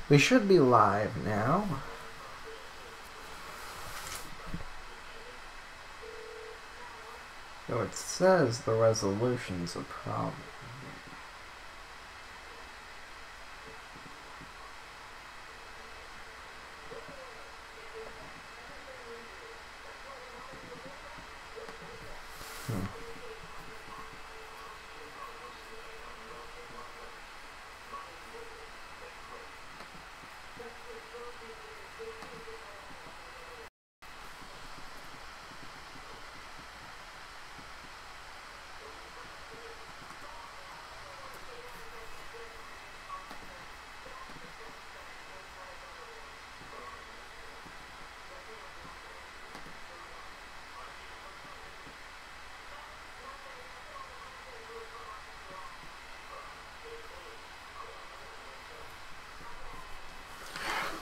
We should be live now. Though it says the resolution's a problem.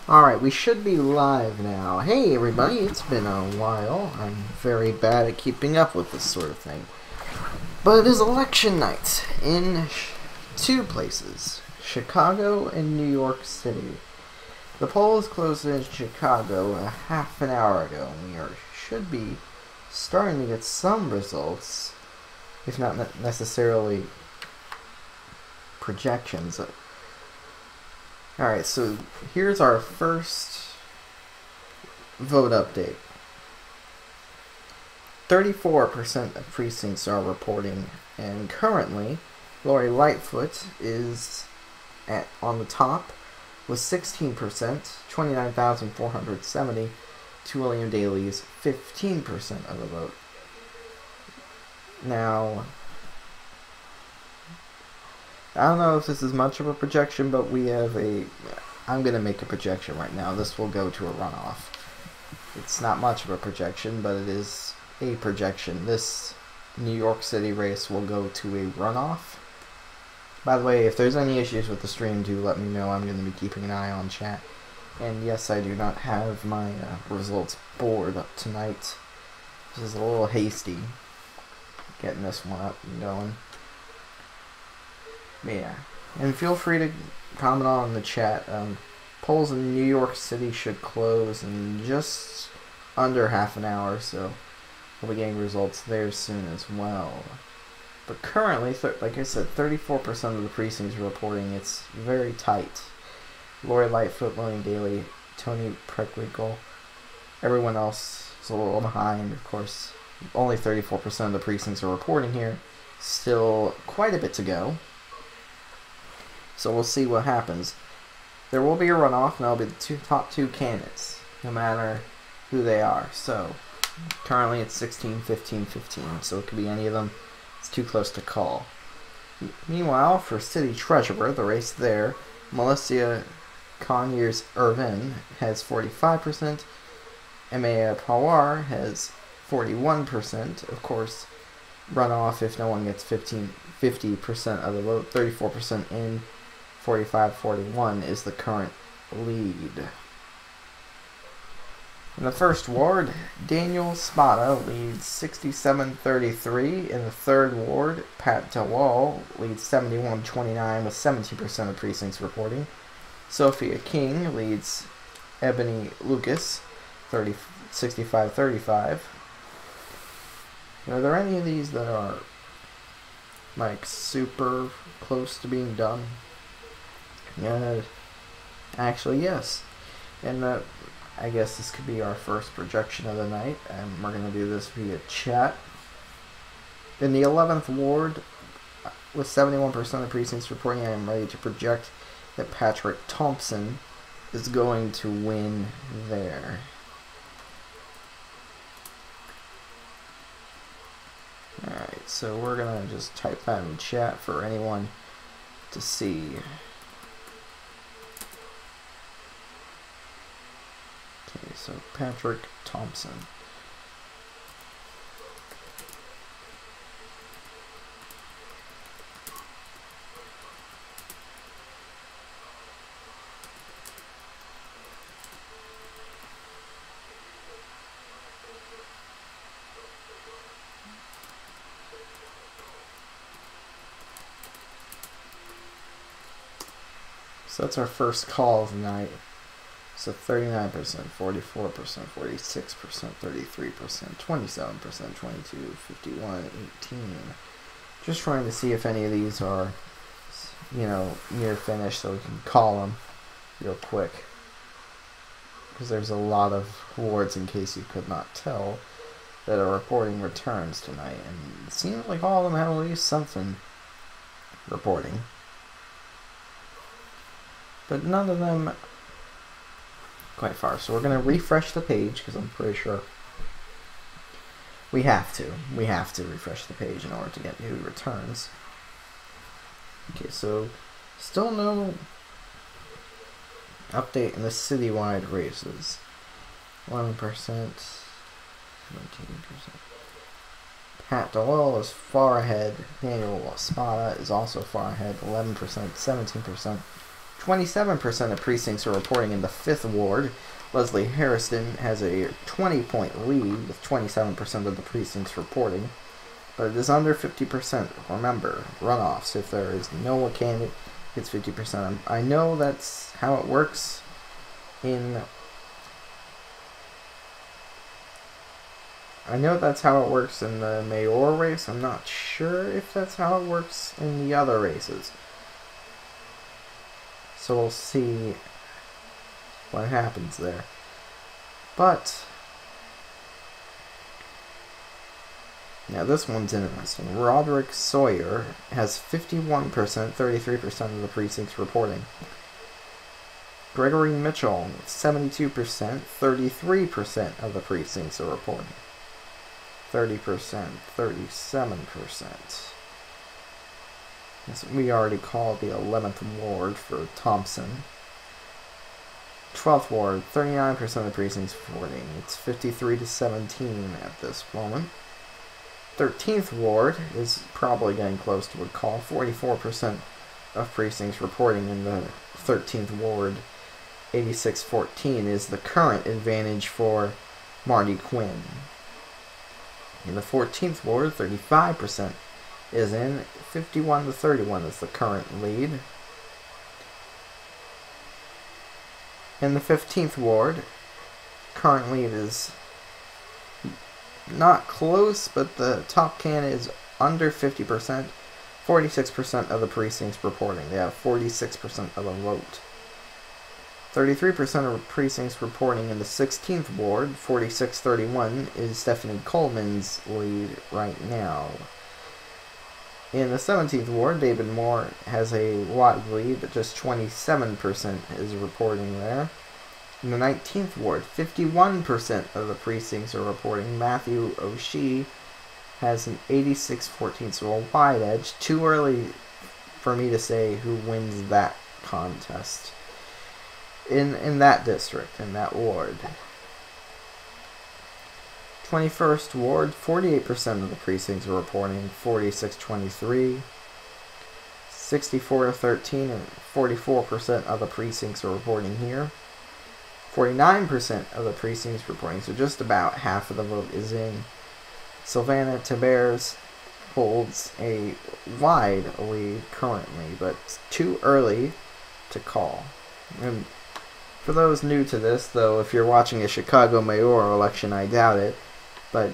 Alright, we should be live now. Hey everybody, it's been a while. I'm very bad at keeping up with this sort of thing. But it is election night in two places, Chicago and New York City. The polls closed in Chicago a half an hour ago, and we should be starting to get some results, if not necessarily projections. Alright, so here's our first vote update. 34% of precincts are reporting, and currently Lori Lightfoot is on the top with 16%, 29,470, to William Daley's 15% of the vote. Now, I don't know if this is much of a projection, but we have I'm going to make a projection right now. This will go to a runoff. It's not much of a projection, but it is a projection. This New York City race will go to a runoff. By the way, if there's any issues with the stream, do let me know. I'm going to be keeping an eye on chat. And yes, I do not have my results board up tonight. This is a little hasty, getting this one up and going. Yeah, and feel free to comment on in the chat. Polls in New York City should close in just under half an hour, so we'll be getting results there soon as well. But currently, like I said, 34% of the precincts are reporting. It's very tight. Lori Lightfoot, William Daley, Tony Preckwinkle, everyone else is a little behind. Of course, only 34% of the precincts are reporting here. Still quite a bit to go. So we'll see what happens. There will be a runoff, and that'll be the top two candidates, no matter who they are. So currently it's 16, 15, 15, so it could be any of them. It's too close to call. Meanwhile, for city treasurer, the race there, Melissa Conyers-Irvin has 45%, Emea Pawar has 41%. Of course, runoff if no one gets 50% of the vote, 34% in. 45-41 is the current lead. In the first ward, Daniel Spada leads 67-33. In the third ward, Pat Tawal leads 71-29 with 17% of precincts reporting. Sophia King leads Ebony Lucas 65-35. Are there any of these that are like super close to being done? Actually, yes. And I guess this could be our first projection of the night, and we're going to do this via chat. In the 11th ward, with 71% of precincts reporting, I am ready to project that Patrick Thompson is going to win there. Alright, so we're going to just type that in chat for anyone to see. Okay, so Patrick Thompson. So that's our first call of the night. So 39%, 44%, 46%, 33%, 27%, 22, 51, 18. Just trying to see if any of these are, near finish so we can call them real quick. Because there's a lot of awards, in case you could not tell, that are reporting returns tonight. And it seems like all of them have at least something reporting. But none of them quite far. So we're going to refresh the page because I'm pretty sure we have to. We have to refresh the page in order to get new returns. Okay, so still no update in the citywide races. 11%, 17%. Pat Doyle is far ahead. Daniel Spada is also far ahead. 11%, 17%. 27% of precincts are reporting in the 5th ward. Leslie Harrison has a 20-point lead with 27% of the precincts reporting. But it is under 50%. Remember, runoffs. If there is no candidate, it's 50%. I know that's how it works in... the mayoral race. I'm not sure if that's how it works in the other races. So we'll see what happens there. But now this one's interesting. Roderick Sawyer has 51%, 33% of the precincts reporting. Gregory Mitchell, 72%, 33% of the precincts are reporting. 30%, 37%. As we already called the 11th ward for Thompson. 12th ward, 39% of the precincts reporting. It's 53-17 at this moment. 13th ward is probably getting close to a call. 44% of precincts reporting in the 13th ward. 86-14 is the current advantage for Marty Quinn. In the 14th ward, 35% is in. 51-31 is the current lead. In the 15th ward, current lead is not close, but the top candidate is under 50%. 46% of the precincts reporting. They have 46% of the vote. 33% of precincts reporting in the 16th ward. 46-31 is Stephanie Coleman's lead right now. In the 17th ward, David Moore has a wide lead, but just 27% is reporting there. In the 19th ward, 51% of the precincts are reporting. Matthew O'Shea has an 86-14, so a wide edge. Too early for me to say who wins that contest in that district, in that ward. 21st ward, 48% of the precincts are reporting. 46-23. 64-13, and 44% of the precincts are reporting here. 49% of the precincts reporting, so just about half of the vote is in. Sylvana Tiberes holds a wide lead currently, but it's too early to call. And for those new to this, though, if you're watching a Chicago mayoral election, I doubt it, but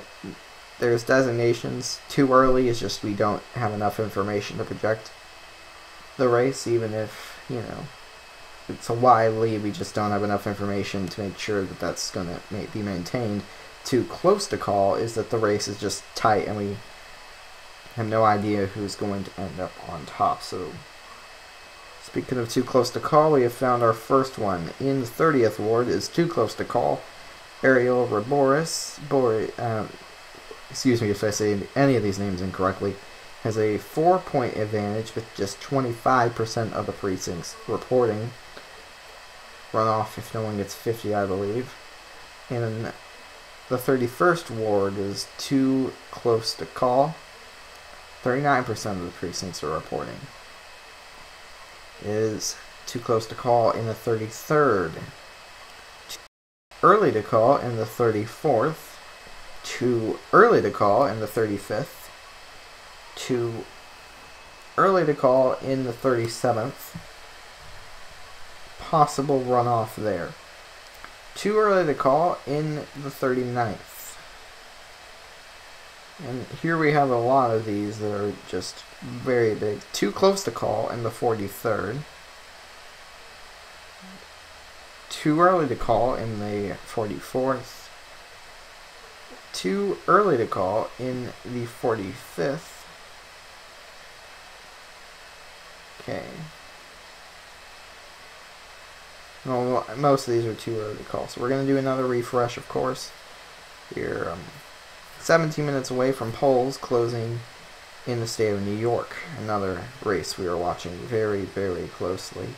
there's designations. Too early is just we don't have enough information to project the race, even if, it's a wide lead, we just don't have enough information to make sure that that's going to be maintained. Too close to call is that the race is just tight and we have no idea who's going to end up on top. So, speaking of too close to call, we have found our first one. In the 30th ward is too close to call. Ariel Raboris, excuse me if I say any of these names incorrectly, has a 4-point advantage with just 25% of the precincts reporting. Runoff if no one gets 50, I believe. And the 31st ward is too close to call. 39% of the precincts are reporting. Is too close to call in the 33rd. Early to call in the 34th. Too early to call in the 35th. Too early to call in the 37th. possible runoff there. Too early to call in the 39th. And here we have a lot of these that are just very big. Too close to call in the 43rd. Too early to call in the 44th. Too early to call in the 45th. Okay. Well, most of these are too early to call, so we're going to do another refresh, of course. We're 17 minutes away from polls closing in the state of New York. Another race we are watching very, very closely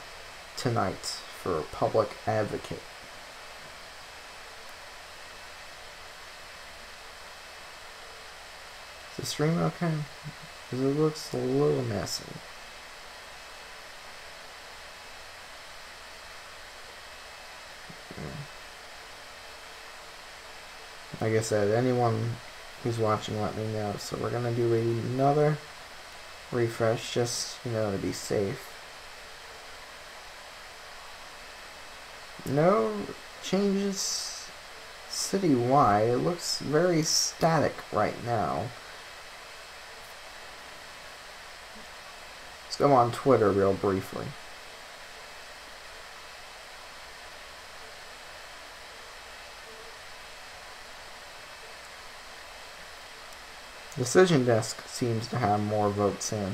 tonight for public advocate. Is the stream okay? Because it looks a little messy. Like I said, anyone who's watching, let me know. So we're going to do another refresh just, to be safe. No changes citywide. It looks very static right now. Let's go on Twitter real briefly. Decision Desk seems to have more votes in.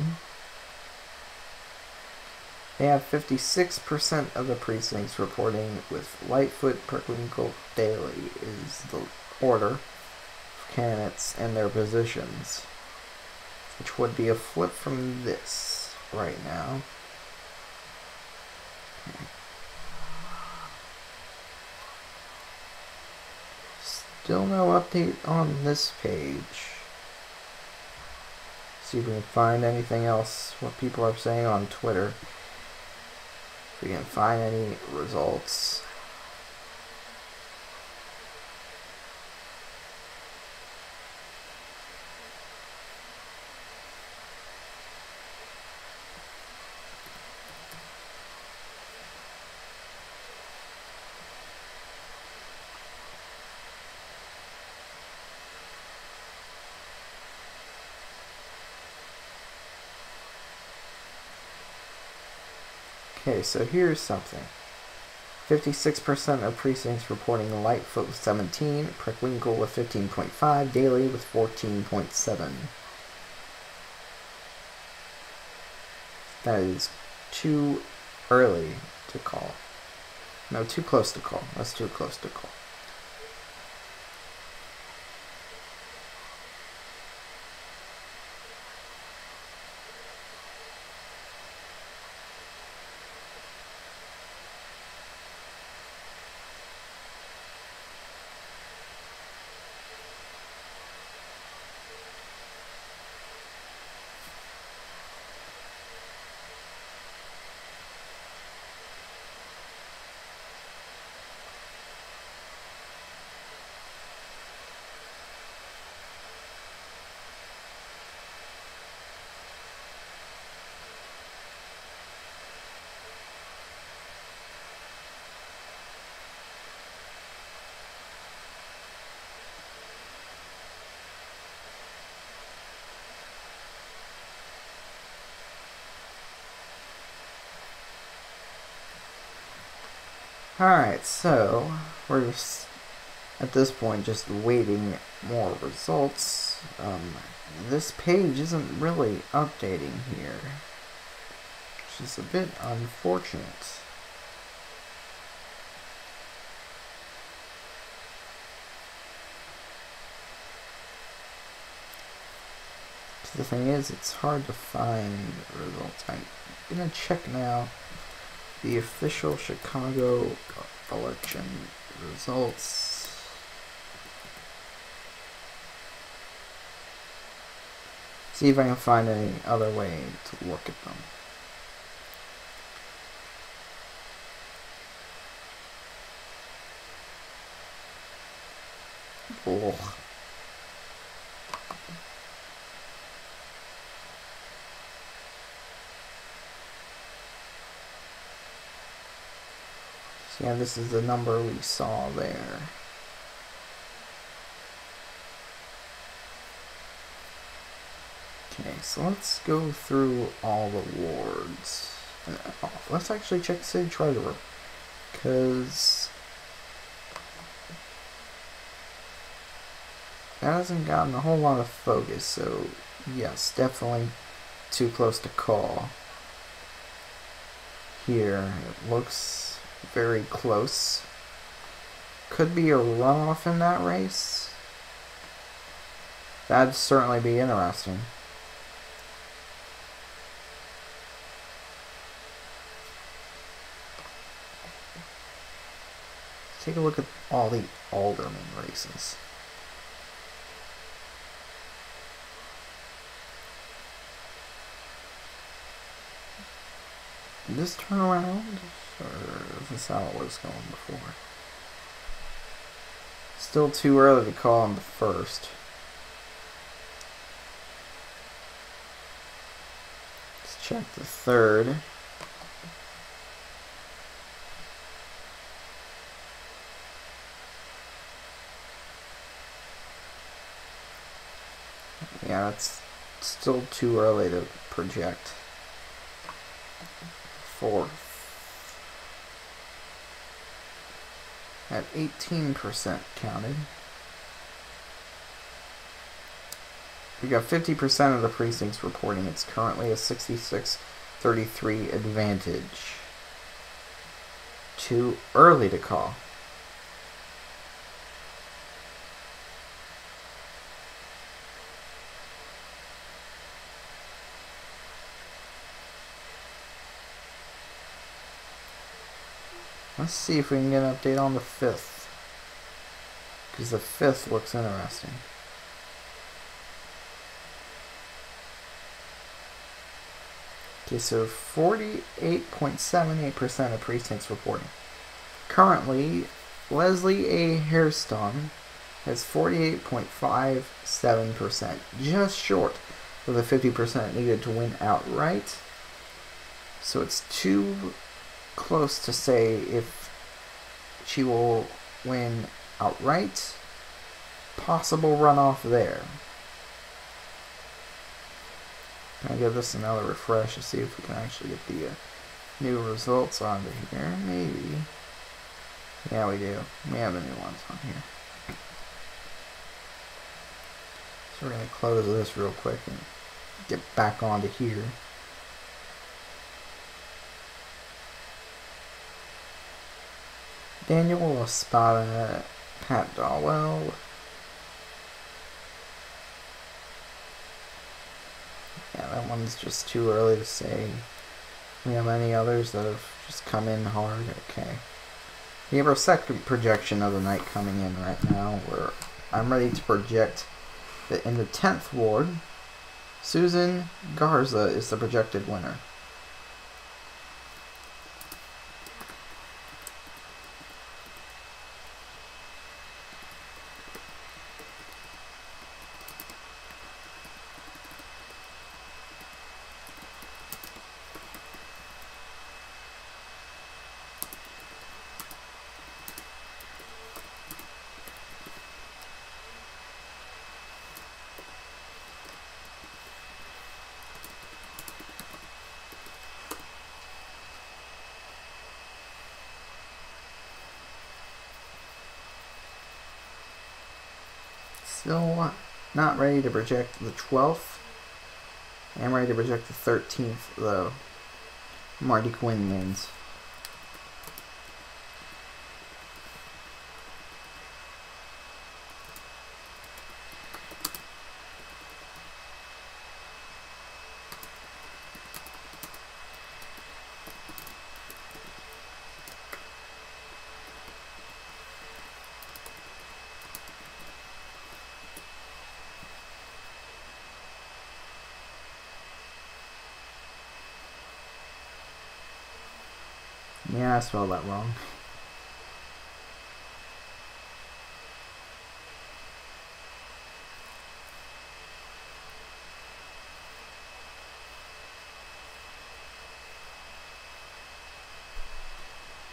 They have 56% of the precincts reporting with Lightfoot Perkwinkle daily is the order of candidates and their positions, which would be a flip from this right now. Okay. Still no update on this page. See if we can find anything else, what people are saying on Twitter. If we can find any results. Okay, so here's something. 56% of precincts reporting Lightfoot with 17, Perkwinkle with 15.5, Daley with 14.7. That is too early to call. No, too close to call. That's too close to call. Alright, so we're just, at this point, just waiting more results. This page isn't really updating here, which is a bit unfortunate. The thing is, it's hard to find results. I'm gonna check now the official Chicago election results. See if I can find any other way to look at them. Ugh. So yeah, this is the number we saw there. Okay, so let's go through all the wards. Let's actually check City Treasurer, because that hasn't gotten a whole lot of focus, so yes, definitely too close to call. Here, it looks very close. Could be a runoff in that race. That'd certainly be interesting. Take a look at all the alderman races. Did this turn around? Or is this how it was going before? Still too early to call on the first. Let's check the third. Yeah, it's still too early to project. Fourth. At 18% counted. We got 50% of the precincts reporting. It's currently a 66-33 advantage. Too early to call. Let's see if we can get an update on the 5th. Because the 5th looks interesting. Okay, so 48.78% of precincts reporting. Currently, Leslie A. Hairston has 48.57%. Just short of the 50% needed to win outright. So it's too close to say if she will win outright. Possible runoff there. Can I give this another refresh to see if we can actually get the new results onto here? Maybe. Yeah, we do. We have the new ones on here. So we're going to close this real quick and get back onto here. Daniel Espada, Pat Dawell. Yeah, that one's just too early to say. We have any others that have just come in hard. Okay. We have our second projection of the night coming in right now, where I'm ready to project that in the 10th ward, Susan Garza is the projected winner. Still not ready to project the 12th. I'm ready to project the 13th, though. Marty Quinn wins. Yeah, I spelled that wrong.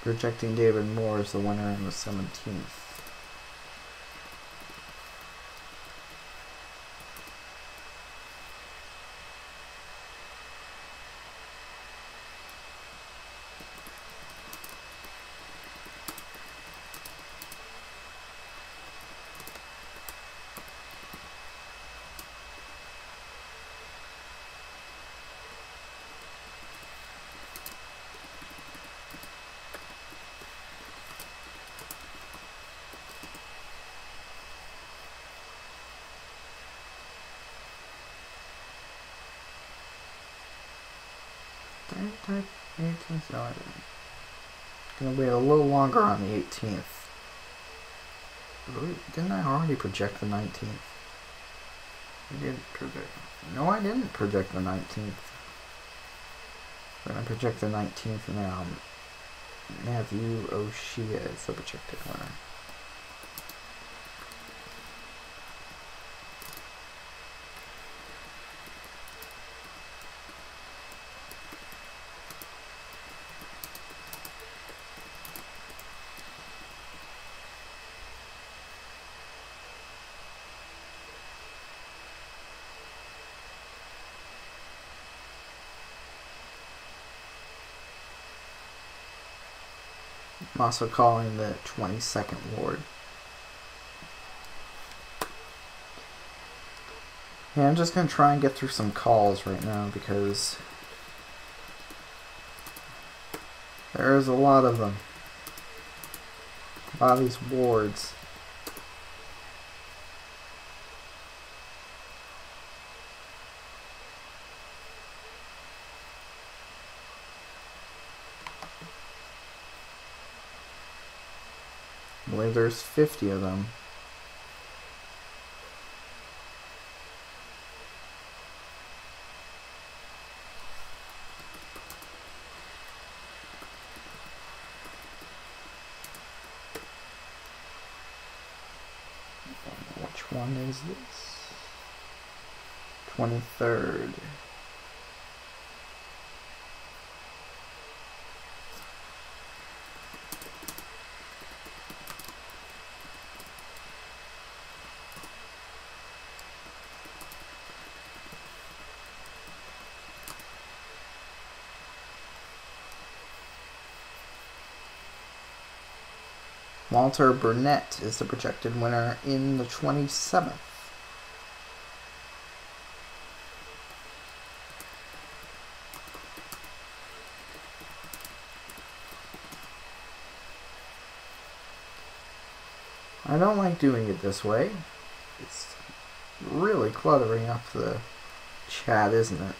Projecting David Moore as the winner in the 17th. Gonna wait a little longer on the 18th. Didn't I already project the 19th? I didn't project. No, I didn't project the 19th. We're gonna project the 19th now. Matthew O'Shea is the projected winner. I'm also calling the 22nd ward. Yeah, I'm just going to try and get through some calls right now because there's a lot of them. A lot of these wards. I believe there's 50 of them. Which one is this? 23rd. Walter Burnett is the projected winner in the 27th. I don't like doing it this way. It's really cluttering up the chat, isn't it?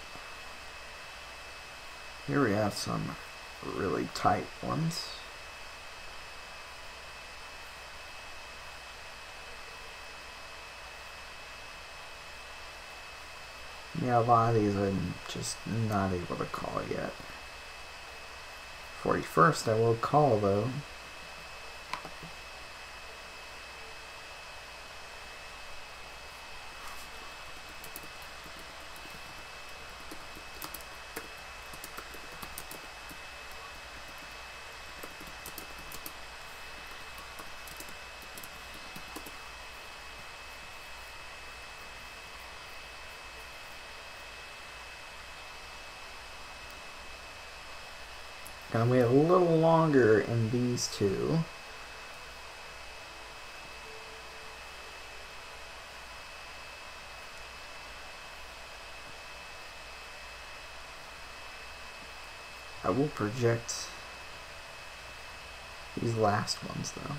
Here we have some really tight ones. Yeah, a lot of these I'm just not able to call yet. 41st I will call though. Gonna wait a little longer in these two. I will project these last ones though.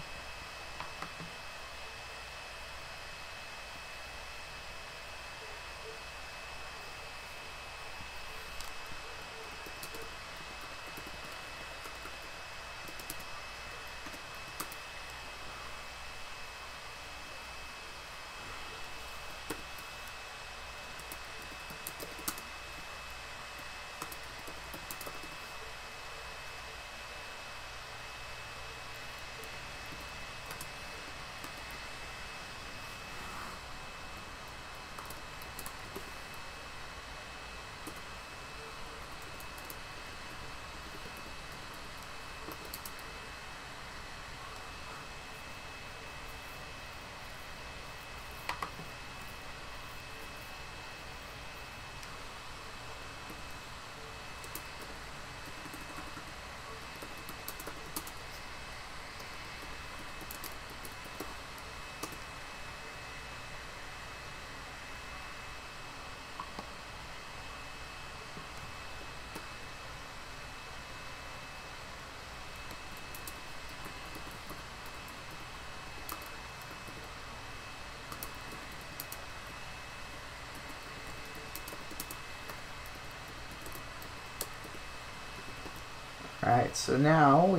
Alright, so now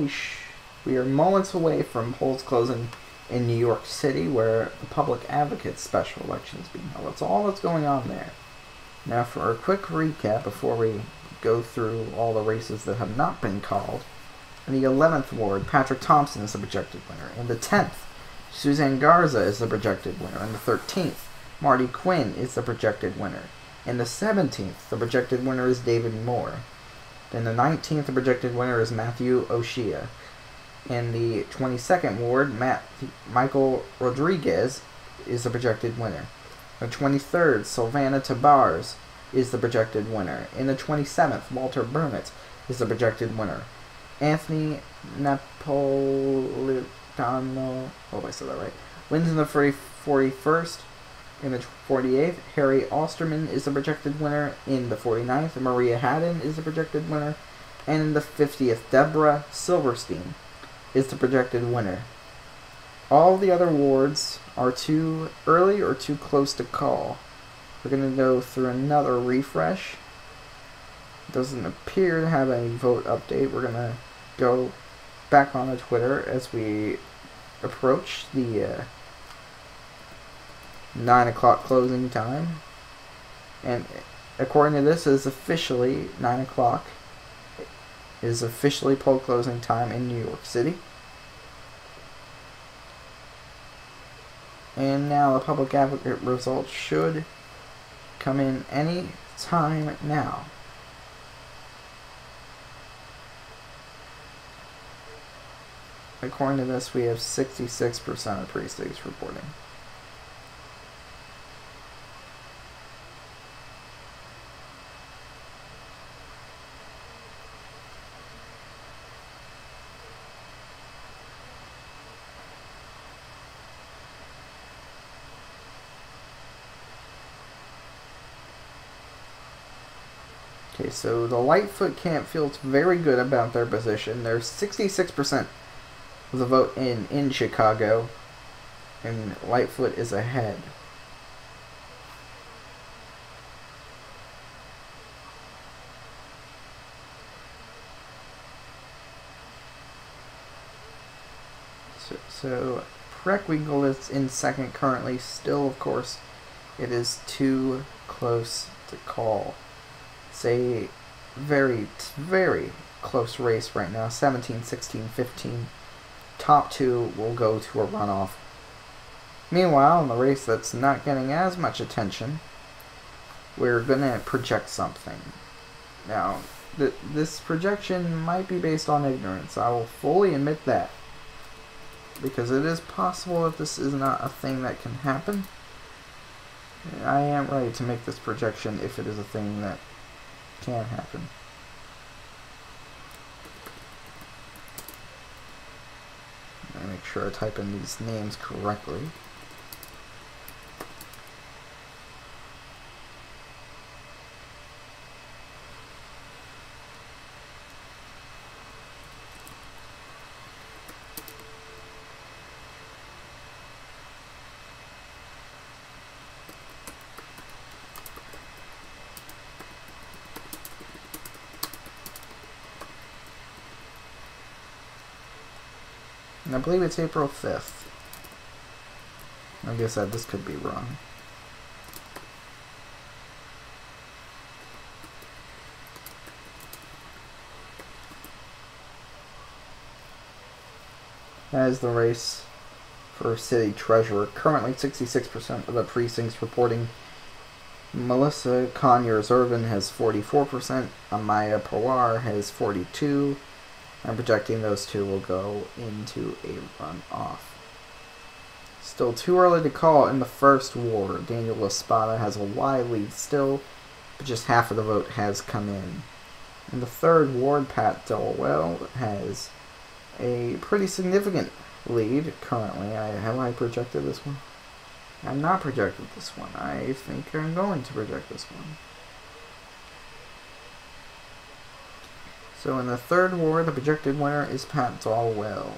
we are moments away from polls closing in New York City, where the Public Advocate's special election is being held. That's all that's going on there. Now, for a quick recap before we go through all the races that have not been called. In the 11th ward, Patrick Thompson is the projected winner. In the 10th, Suzanne Garza is the projected winner. In the 13th, Marty Quinn is the projected winner. In the 17th, the projected winner is David Moore. In the 19th, the projected winner is Matthew O'Shea. In the 22nd ward, Michael Rodriguez is the projected winner. The 23rd, Sylvana Tabars is the projected winner. In the 27th, Walter Burnett is the projected winner. Anthony Napolitano, hope I said that right, wins in the 41st. In the 48th, Harry Osterman is the projected winner. In the 49th, Maria Haddon is the projected winner. And in the 50th, Deborah Silverstein is the projected winner. All the other wards are too early or too close to call. We're going to go through another refresh. It doesn't appear to have any vote update. We're going to go back on the Twitter as we approach the 9 o'clock closing time. And according to this, is officially 9 o'clock. Is officially poll closing time in New York City. And now the Public Advocate results should come in any time now. According to this, we have 66% of precincts reporting. Okay, so the Lightfoot camp feels very good about their position. There's 66% of the vote in Chicago, and Lightfoot is ahead. So Preckwinkle is in second currently. Still, of course, it is too close to call. It's a very, very close race right now. 17, 16, 15. Top two will go to a runoff. Meanwhile, in the race that's not getting as much attention, we're going to project something. Now, this projection might be based on ignorance. I will fully admit that. Because it is possible that this is not a thing that can happen. I am ready to make this projection if it is a thing that can happen. Let me make sure I type in these names correctly. And I believe it's April 5th. Like I said, this could be wrong. That is the race for city treasurer. Currently 66% of the precincts reporting. Melissa Conyers-Irvin has 44%. Amaya Pawar has 42%. I'm projecting those two will go into a runoff. Still too early to call in the first ward. Daniel Espada has a wide lead still, but just half of the vote has come in. In the third ward, Pat Delwell has a pretty significant lead currently. Have I projected this one? I'm not projected this one. I think I'm going to project this one. So in the third ward, the projected winner is Pat Dalwell.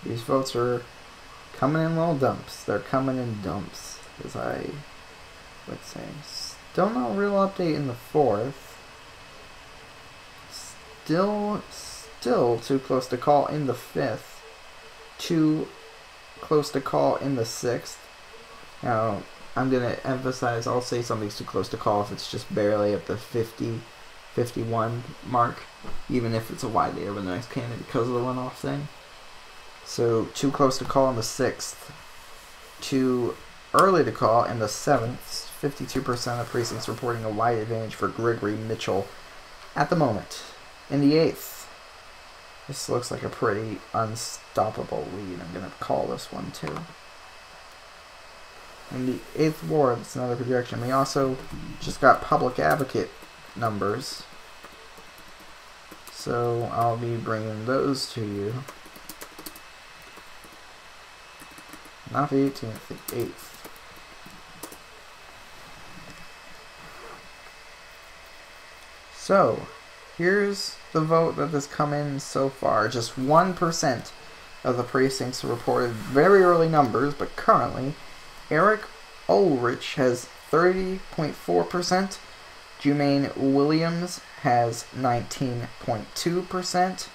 These votes are coming in little dumps. They're coming in dumps, as I would say. Still no real update in the 4th. Still too close to call in the 5th. Too close to call in the 6th. Now, I'm going to emphasize, I'll say something's too close to call if it's just barely at the 50, 51 mark, even if it's a widely urbanized candidate because of the runoff thing. So, too close to call in the 6th. Too early to call in the 7th. 52% of precincts reporting a wide advantage for Gregory Mitchell at the moment. In the 8th, this looks like a pretty unstoppable lead. I'm going to call this one too. In the 8th ward, it's another projection. We also just got public advocate numbers, so I'll be bringing those to you. Not the 18th, the 8th. So, here's the vote that has come in so far. Just 1% of the precincts reported very early numbers, but currently, Eric Ulrich has 30.4%. Jumaine Williams has 19.2%.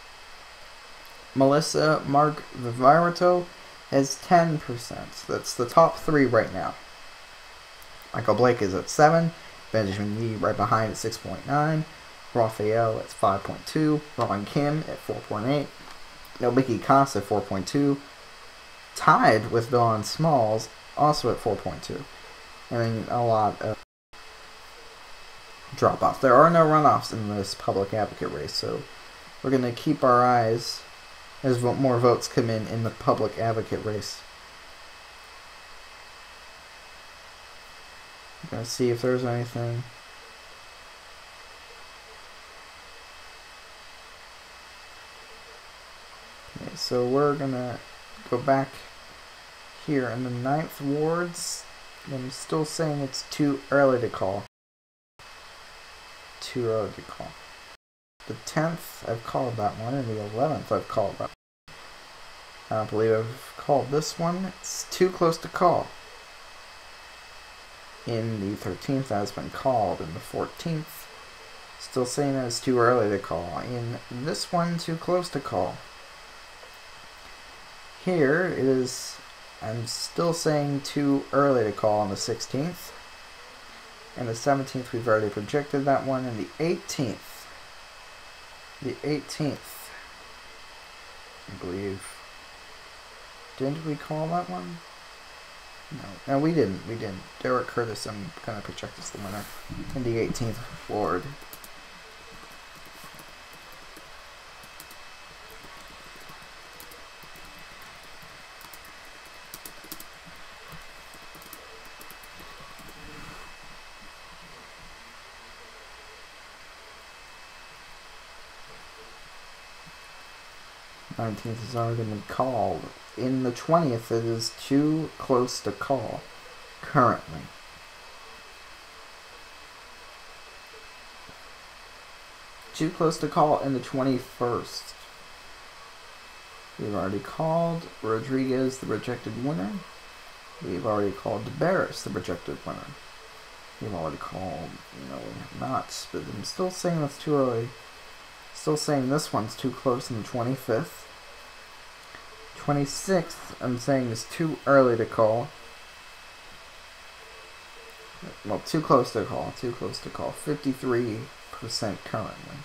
Melissa Mark Vivarato has 10%. That's the top 3 right now. Michael Blake is at 7. Benjamin Yee right behind at 6.9. Raphael at 5.2. Ron Kim at 4.8. Nobiki Kasa at 4.2. Tied with Dawn Smalls, also at 4.2. I mean, a lot of drop-off. There are no runoffs in this public advocate race, so we're going to keep our eyes as more votes come in the public advocate race. I'm going to see if there's anything. Okay, so we're going to go back here in the 9th wards. I'm still saying it's too early to call. Too early to call. The 10th, I've called that one, and the 11th, I've called that one. I don't believe I've called this one. It's too close to call. In the 13th, that's been called. In the 14th, still saying that it's too early to call. In this one, too close to call. Here is, I'm still saying too early to call on the 16th. And the 17th, we've already projected that one. And the 18th, I believe, didn't we call that one? No, we didn't. Derek Curtis, I'm going to project as the winner in the 18th ward. The 19th has already been called. In the 20th, it is too close to call, currently. Too close to call in the 21st. We've already called Rodriguez, the projected winner. We've already called DeBarris, the projected winner. We've already called, Knotts, but I'm still saying that's too early. Still saying this one's too close in the 25th. 26th, I'm saying is too early to call. Well, too close to call. 53% currently.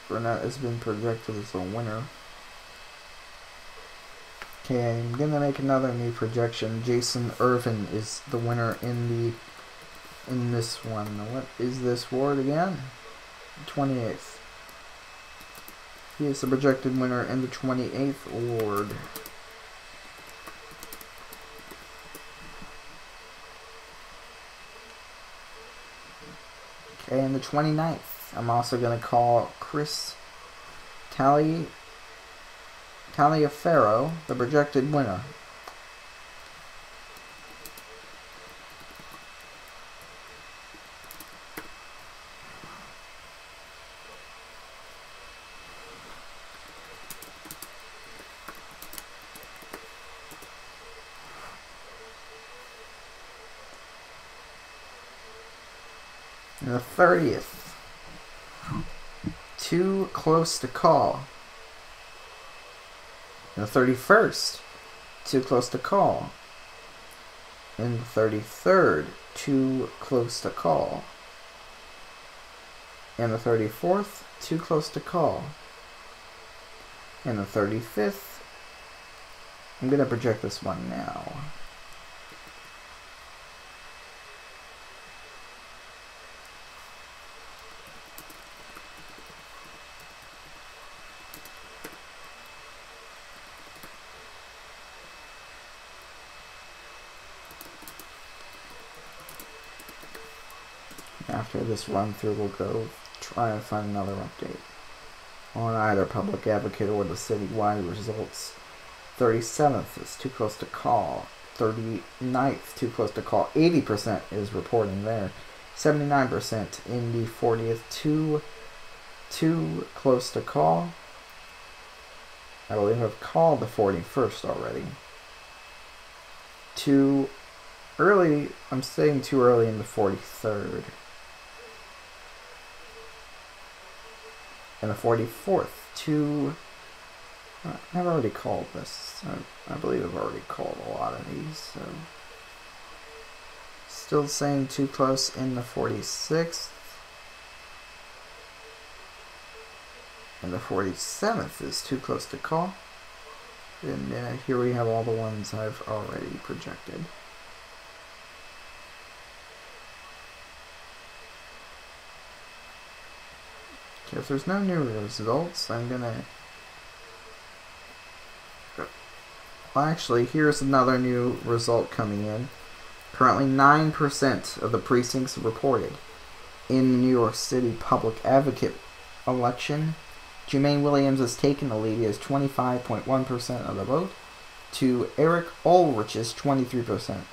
Burnett has been projected as a winner. Okay, I'm gonna make another new projection. Jason Irvin is the winner in this one. What is this ward again? 28th. He is the projected winner in the 28th ward. Okay, in the 29th, I'm also going to call Chris Taliaferro the projected winner. And the 30th, too close to call. And the 31st, too close to call. And the 33rd, too close to call. And the 34th, too close to call. And the 35th, I'm going to project this one now. After this run through, we'll go try and find another update on either Public Advocate or the citywide results. 37th is too close to call. 39th, too close to call. 80% is reporting there. 79% in the 40th, too close to call. I believe I've called the 41st already. Too early, I'm saying too early in the 43rd. And the 44th, I've already called this. I believe I've already called a lot of these, so. Still saying too close in the 46th. And the 47th is too close to call. And here we have all the ones I've already projected. Okay, if there's no new results, I'm gonna... Well, actually, here's another new result coming in. Currently, 9% of the precincts reported in the New York City Public Advocate election. Jermaine Williams has taken the lead. He has 25.1% of the vote to Eric Ulrich's 23%.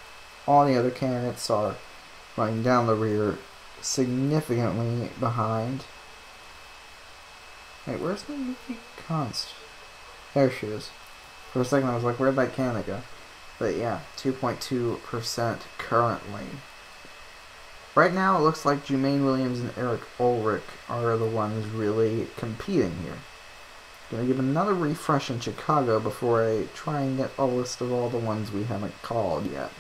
All the other candidates are running down the rear, significantly behind. Wait, where's my Nikki Const? There she is. For a second I was like, where'd that candidate go? But yeah, 2.2% currently. Right now it looks like Jermaine Williams and Eric Ulrich are the ones really competing here. Gonna give another refresh in Chicago before I try and get a list of all the ones we haven't called yet.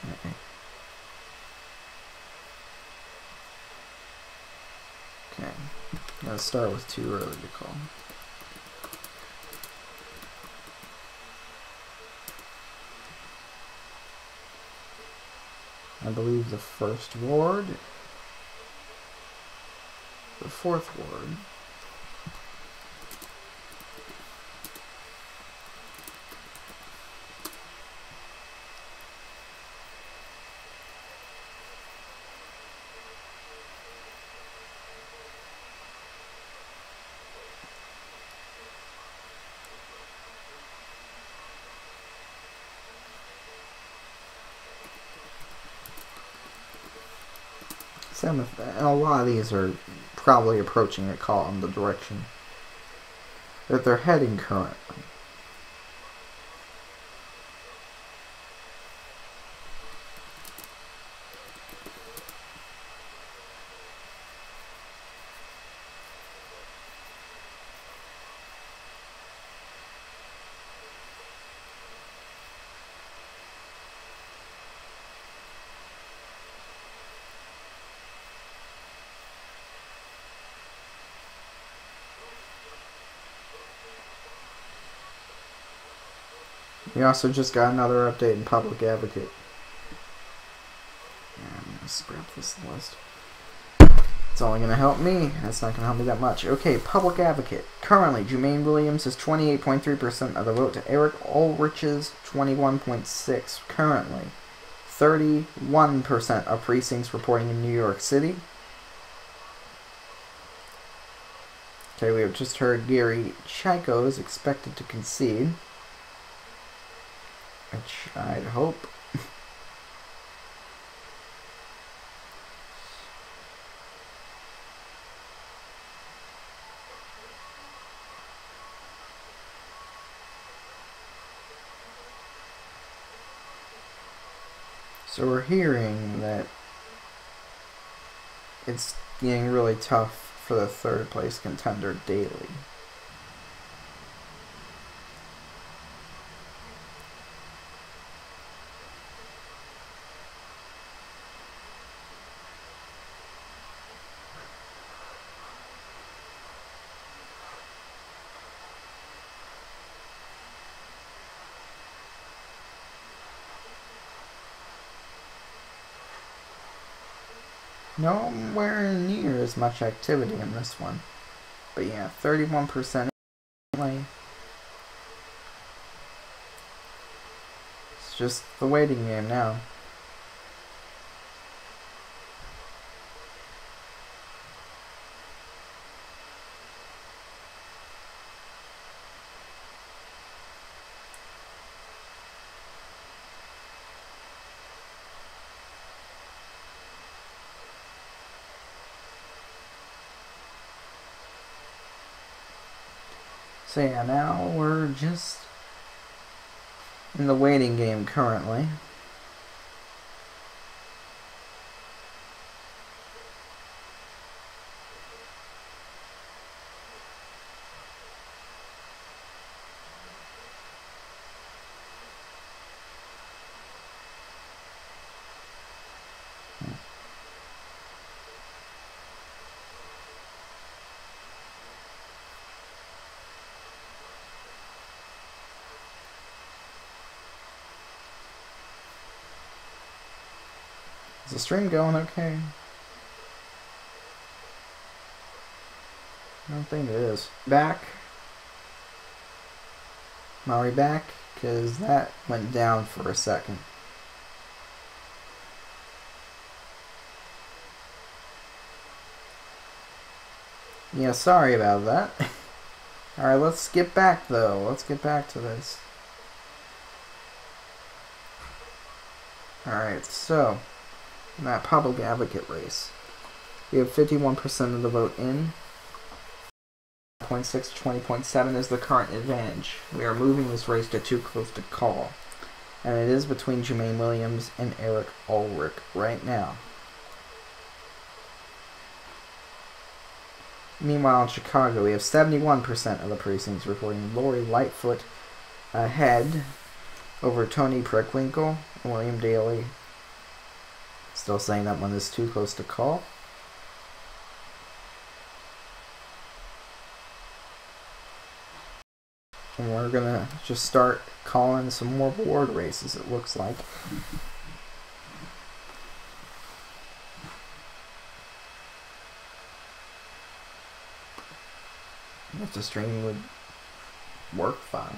Okay. Okay, let's start with too early to call. I believe the 1st ward, the 4th ward, and a lot of these are probably approaching a call in the direction that they're heading currently. We also just got another update in Public Advocate. I'm going to scrap this list. It's only going to help me. That's not going to help me that much. Okay, Public Advocate. Currently, Jermaine Williams has 28.3% of the vote to Eric Ulrich's 21.6%. Currently, 31% of precincts reporting in New York City. Okay, we have just heard Gary Chico is expected to concede. Which I'd hope. So we're hearing that it's getting really tough for the third place contender daily. Nowhere near as much activity in this one. But yeah, 31% anyway. It's just the waiting game now. So yeah, now we're just in the waiting game currently. Is the stream going okay? I don't think it is. Back? Are we back? Because that went down for a second. Yeah, sorry about that. Alright, let's get back though. Let's get back to this. Alright, so in that public advocate race, we have 51% of the vote in. 0.6 to 20.7 is the current advantage. We are moving this race to too close to call. And it is between Jermaine Williams and Eric Ulrich right now. Meanwhile, in Chicago, we have 71% of the precincts reporting Lori Lightfoot ahead over Tony Preckwinkle and William Daley. Still saying that one is too close to call. And we're gonna just start calling some more ward races, it looks like. If the stream would work fine.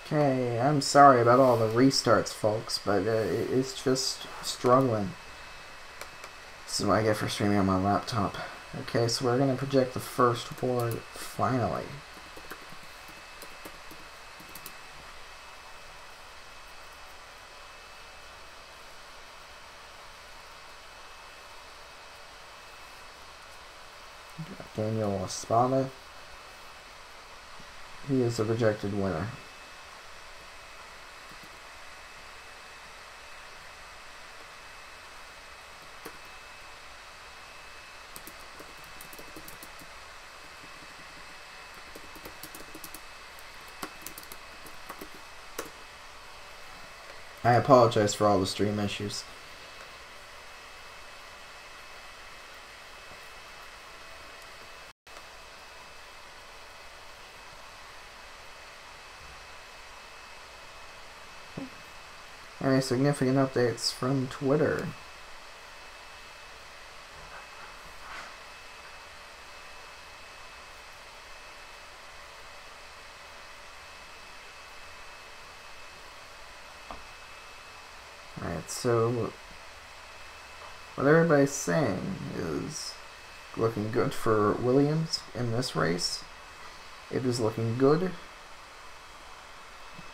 Okay, I'm sorry about all the restarts, folks, but it's just struggling. This is what I get for streaming on my laptop. Okay, so we're going to project the first ward finally. Daniel Espada. He is a projected winner. I apologize for all the stream issues. Any significant updates from Twitter? Alright, so what everybody's saying is looking good for Williams in this race. It is looking good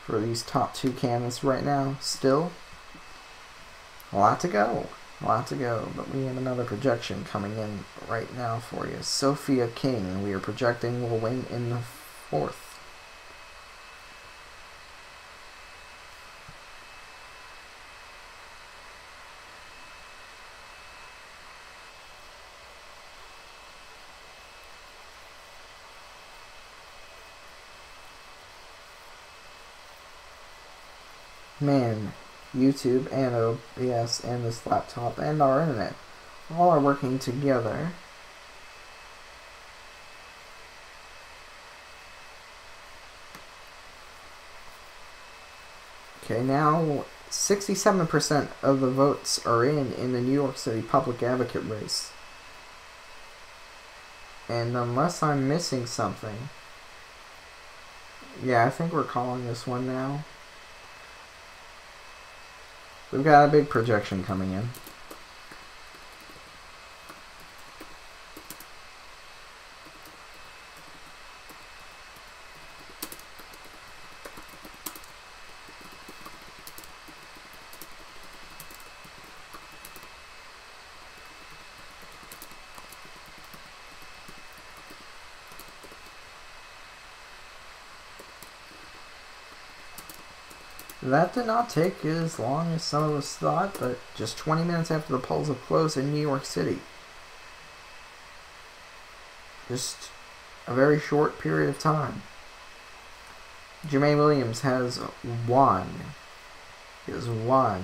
for these top two candidates right now. Still, a lot to go. But we have another projection coming in right now for you. Sophia King, we are projecting, will win in the 4th. Man, YouTube and OBS and this laptop and our internet all are working together. Okay, now 67% of the votes are in the New York City Public Advocate race. And unless I'm missing something, yeah, I think we're calling this one now. We've got a big projection coming in. That did not take as long as some of us thought, but just 20 minutes after the polls have closed in New York City. Just a very short period of time. Jermaine Williams has won. He has won.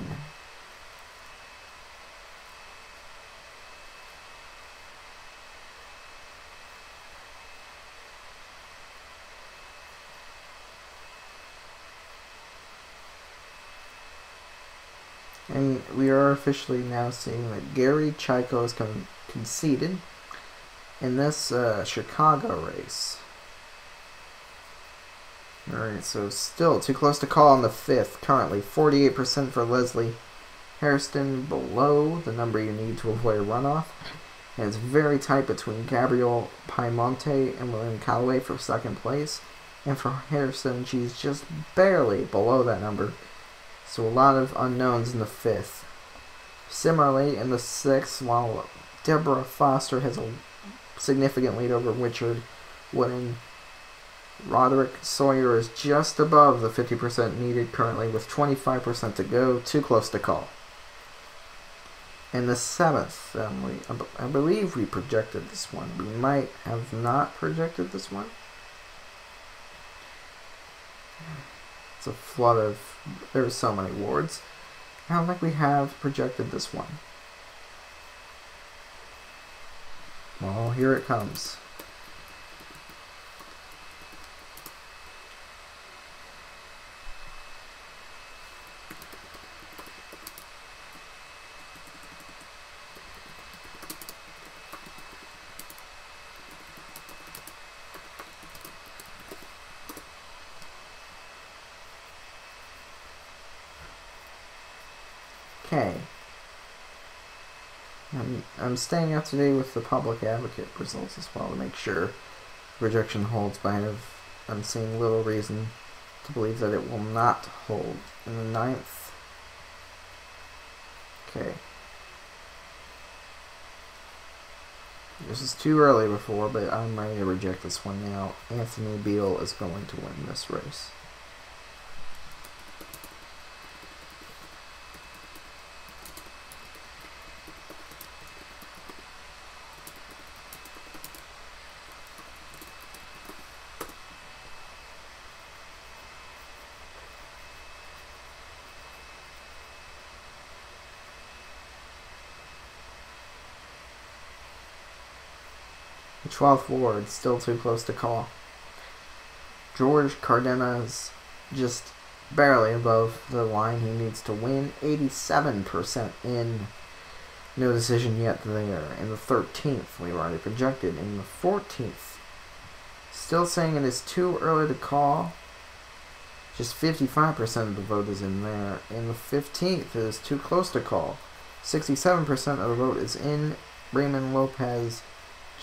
And we are officially now seeing that Gary Chico has conceded in this Chicago race. Alright, so still too close to call on the 5th. Currently 48% for Leslie Hairston, below the number you need to avoid a runoff. And it's very tight between Gabrielle Piemonte and William Calloway for 2nd place. And for Hairston, she's just barely below that number. So a lot of unknowns in the 5th. Similarly, in the 6th, while Deborah Foster has a significant lead over Richard Wooden, Roderick Sawyer is just above the 50% needed currently with 25% to go. Too close to call. In the 7th, I believe we projected this one. We might have not projected this one. It's a flood of... There's so many wards. I don't think we have projected this one. Well, here it comes. Okay. I'm staying up to date with the Public Advocate results as well to make sure rejection holds, but I'm seeing little reason to believe that it will not hold. In the 9th. Okay. This is too early before, but I'm ready to reject this one now. Anthony Beale is going to win this race. The 12th ward, still too close to call. George Cardenas just barely above the line he needs to win. 87% in. No decision yet there. In the 13th, we've already projected. In the 14th, still saying it is too early to call. Just 55% of the vote is in there. In the 15th, it is too close to call. 67% of the vote is in. Raymond Lopez,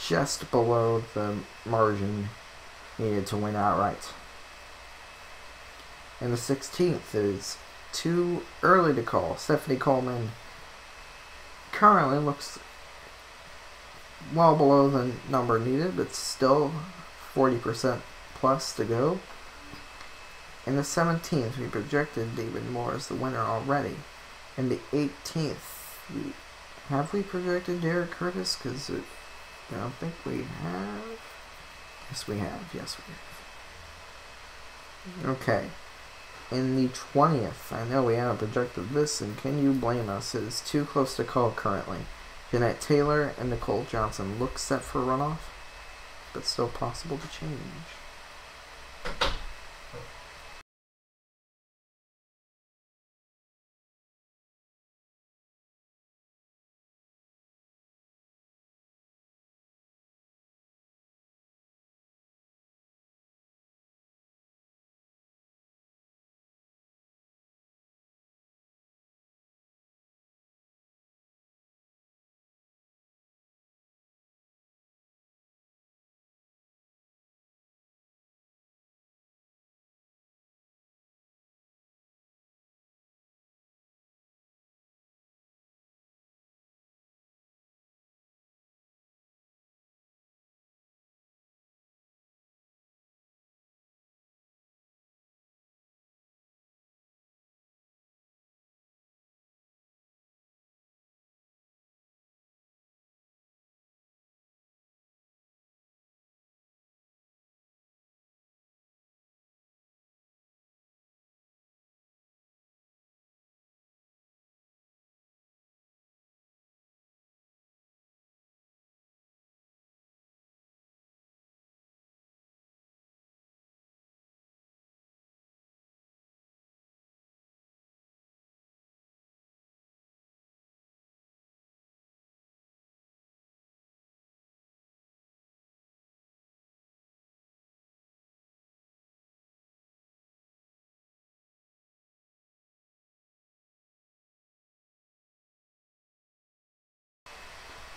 just below the margin needed to win outright. In the 16th, it is too early to call. Stephanie Coleman currently looks well below the number needed, but still 40% plus to go. In the 17th, we projected David Moore as the winner already. In the 18th, have we projected Derek Curtis? Because I don't think we have. Yes, we have. Yes, we have. Okay. In the 20th, I know we haven't projected this, and can you blame us? It is too close to call currently. Jeanette Taylor and Nicole Johnson look set for runoff, but still possible to change.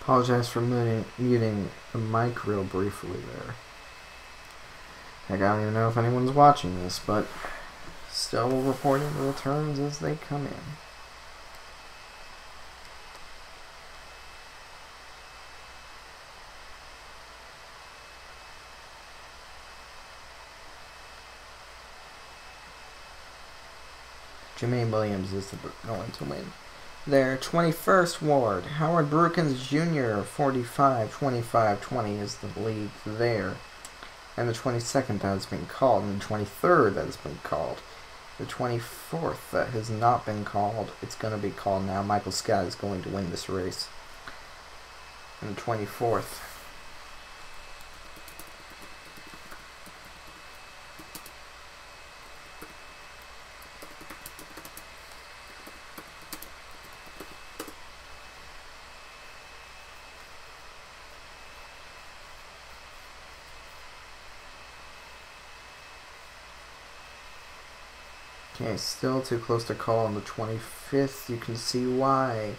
Apologize for muting the mic real briefly there. Heck, I don't even know if anyone's watching this, but still reporting the returns as they come in. Jermaine Williams is going to win. Their 21st ward, Howard Brookins Jr., 45-25-20 is the lead there. And the 22nd that has been called, and the 23rd that has been called. The 24th that has not been called, it's going to be called now. Michael Scott is going to win this race. And the 24th. Okay, still too close to call on the 25th. You can see why.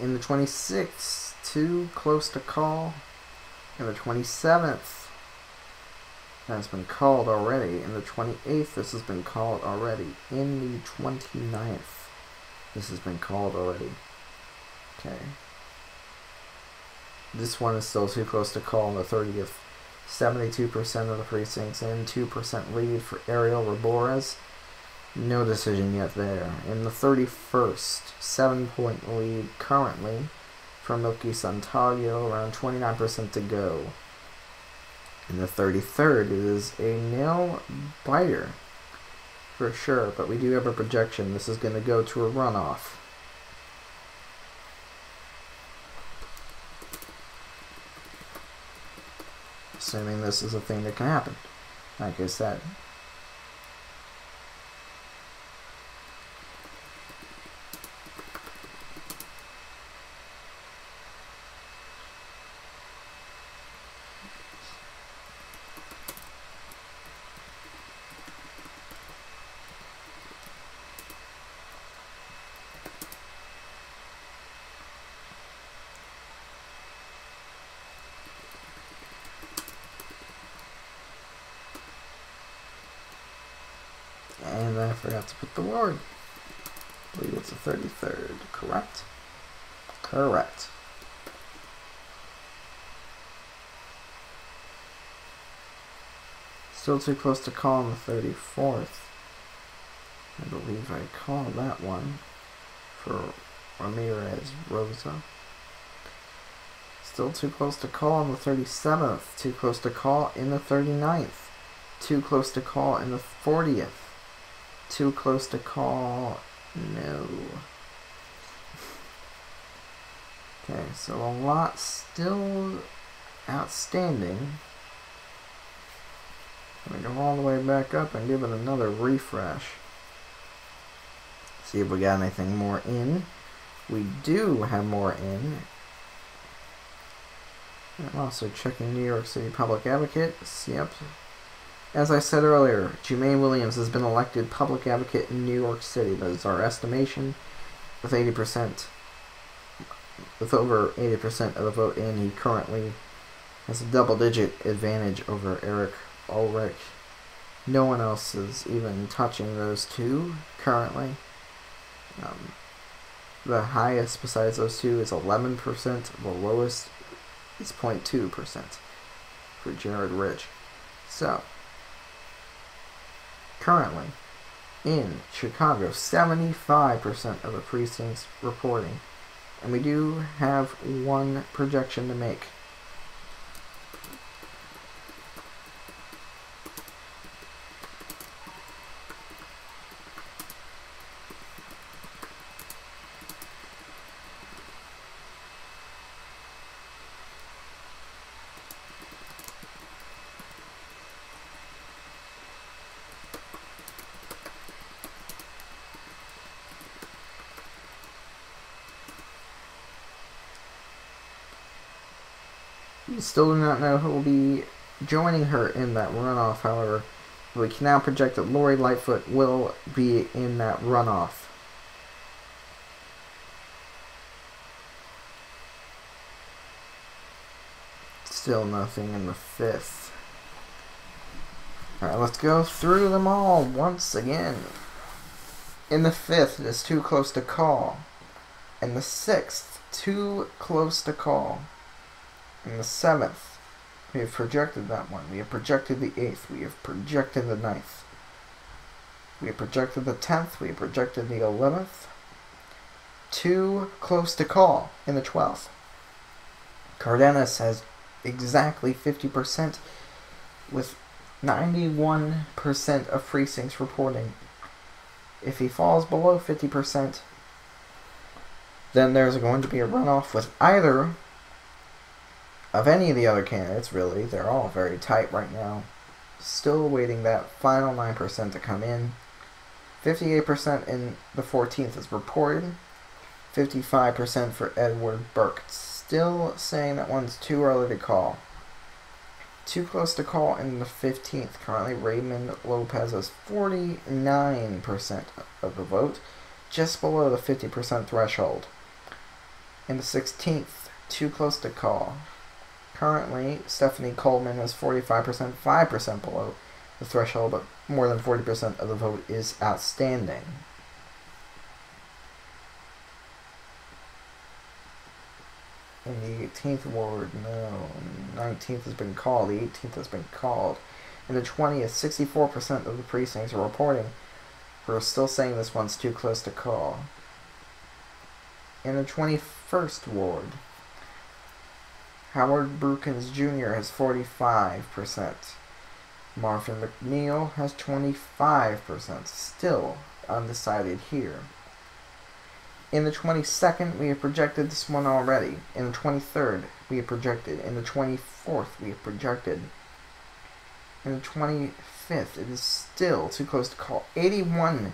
In the 26th, too close to call. In the 27th, has been called already. In the 28th, this has been called already. In the 29th, this has been called already. Okay. This one is still too close to call on the 30th. 72% of the precincts in, 2% lead for Ariel Rabores. No decision yet there. In the 31st, 7-point lead currently for Milky Santaglio, around 29% to go. In the 33rd, it is a nail biter for sure, but we do have a projection. This is going to go to a runoff. Assuming this is a thing that can happen, like I said. forgot to put the ward. I believe it's the 33rd, correct? Correct. Still too close to call on the 34th. I believe I called that one for Ramirez Rosa. Still too close to call on the 37th. Too close to call in the 39th. Too close to call in the 40th. Too close to call... No. Okay, so a lot still outstanding. I'm going to go all the way back up and give it another refresh. See if we got anything more in. We do have more in. I'm also checking New York City Public Advocate. Yep. As I said earlier, Jermaine Williams has been elected Public Advocate in New York City. That is our estimation. With 80%, with over 80% of the vote in, he currently has a double-digit advantage over Eric Ulrich. No one else is even touching those two currently. The highest besides those two is 11%. The lowest is 0.2% for Jared Rich. So, currently, in Chicago, 75% of the precincts reporting. And we do have one projection to make. We still do not know who will be joining her in that runoff, however. We can now project that Lori Lightfoot will be in that runoff. Still nothing in the 5th. Alright, let's go through them all once again. In the 5th, it is too close to call. In the 6th, too close to call. In the 7th, we have projected that one. We have projected the 8th. We have projected the 9th. We have projected the 10th. We have projected the 11th. Too close to call in the 12th. Cardenas has exactly 50% with 91% of precincts reporting. If he falls below 50%, then there's going to be a runoff with either of any of the other candidates, really. They're all very tight right now. Still waiting that final 9% to come in. 58% in the 14th is reported. 55% for Edward Burke. Still saying that one's too early to call. Too close to call in the 15th. Currently, Raymond Lopez has 49% of the vote, just below the 50% threshold. In the 16th, too close to call. Currently, Stephanie Coleman has 45%, 5% below the threshold, but more than 40% of the vote is outstanding. In the 18th ward, no. 19th has been called. The 18th has been called. In the 20th, 64% of the precincts are reporting. We're still saying this one's too close to call. In the 21st ward, Howard Brookins Jr. has 45%. Marvin McNeil has 25%. Still undecided here. In the 22nd, we have projected this one already. In the 23rd, we have projected. In the 24th, we have projected. In the 25th, it is still too close to call. 81%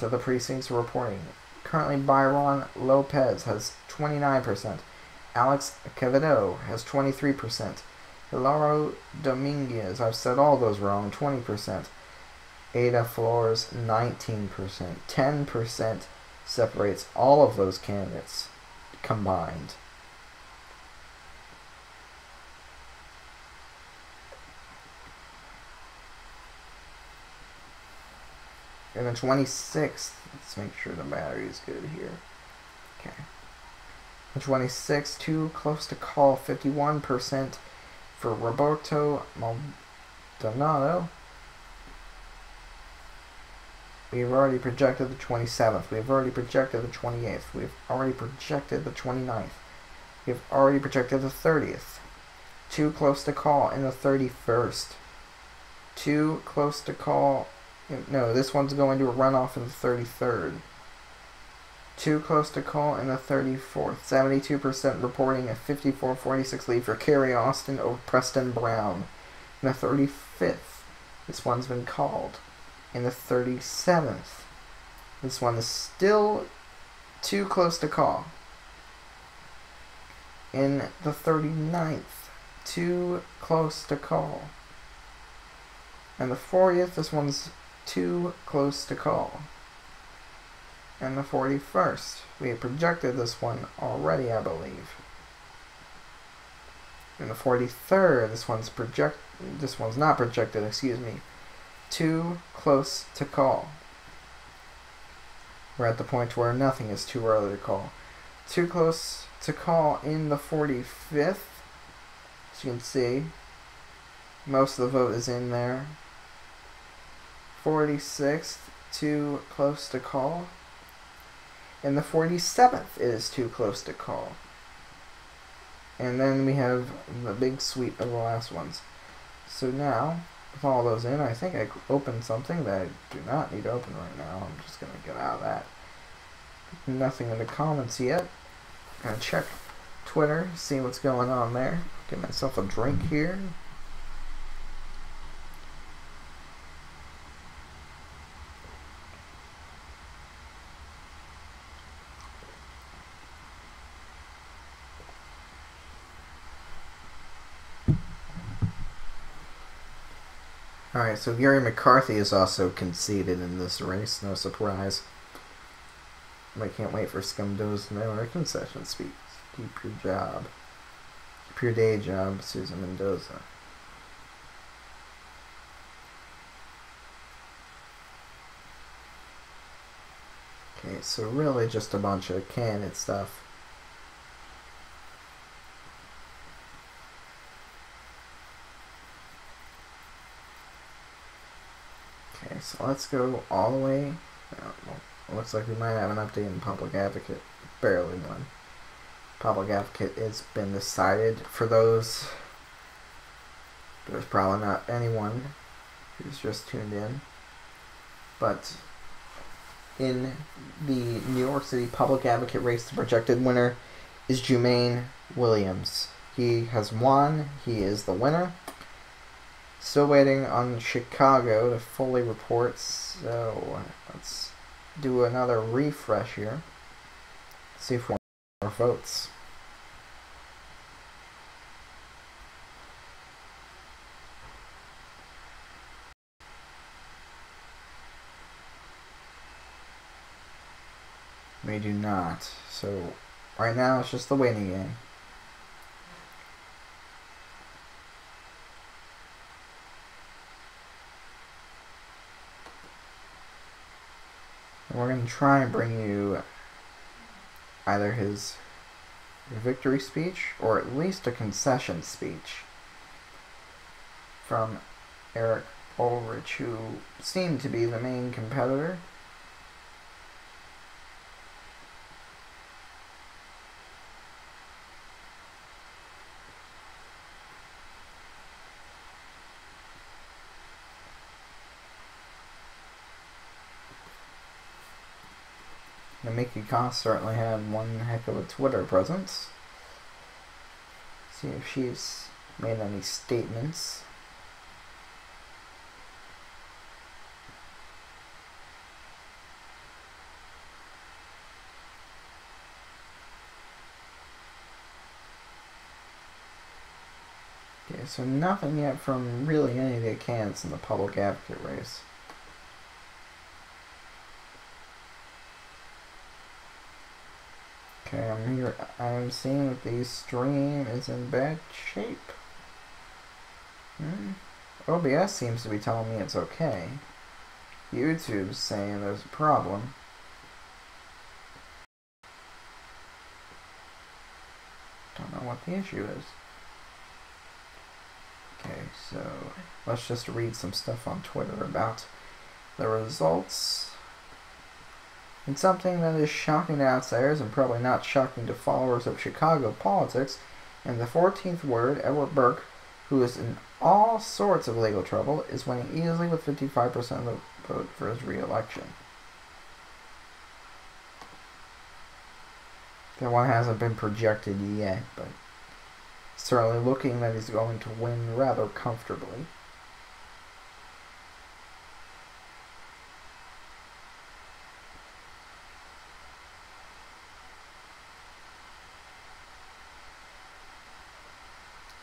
of the precincts are reporting. Currently, Byron Lopez has 29%. Alex Quevedo has 23%. Hilaro Dominguez, I've said all those wrong, 20%. Ada Flores, 19%. 10% separates all of those candidates combined. In the 26th, let's make sure the battery is good here. Okay. The 26th, too close to call, 51% for Roberto Maldonado. We've already projected the 27th. We've already projected the 28th. We've already projected the 29th. We've already projected the 30th. Too close to call in the 31st. Too close to call. No, this one's going to a runoff in the 33rd. Too close to call in the 34th. 72% reporting a 54-46 lead for Kerry Austin over Preston Brown. In the 35th, this one's been called. In the 37th, this one is still too close to call. In the 39th, too close to call. And the 40th, this one's too close to call. And the 41st, we had projected this one already, I believe. And the 43rd, this one's not projected, excuse me. Too close to call. We're at the point where nothing is too early to call. Too close to call in the 45th. As you can see, most of the vote is in there. 46th, too close to call. In the 47th, it is too close to call. And then we have the big sweep of the last ones. So now, with all those in, I think I opened something that I do not need to open right now. I'm just going to get out of that. Nothing in the comments yet. Gonna check Twitter, see what's going on there. Get myself a drink here. Alright, so Gary McCarthy is also conceded in this race, no surprise. I can't wait for Scumdo's no concession speech. Keep your job. Keep your day job, Susan Mendoza. Okay, so really just a bunch of candid stuff. Okay, so let's go all the way. Looks like we might have an update in Public Advocate. Barely one. Public Advocate has been decided. For those, there's probably not anyone who's just tuned in. But in the New York City Public Advocate race, the projected winner is Jumaine Williams. He has won. He is the winner. Still waiting on Chicago to fully report. So let's do another refresh here. See if we want more votes. We do not. So right now it's just the waiting game. We're going to try and bring you either his victory speech or at least a concession speech from Eric Ulrich, who seemed to be the main competitor. And Mickey Koss certainly had one heck of a Twitter presence. See if she's made any statements. Okay, so nothing yet from really any of the candidates in the Public Advocate race. Okay, I'm seeing that the stream is in bad shape. OBS seems to be telling me it's okay. YouTube's saying there's a problem. Don't know what the issue is. Okay, so let's just read some stuff on Twitter about the results. And something that is shocking to outsiders and probably not shocking to followers of Chicago politics. In the 14th ward, Edward Burke, who is in all sorts of legal trouble, is winning easily with 55% of the vote for his re-election. That one hasn't been projected yet, but certainly looking that he's going to win rather comfortably.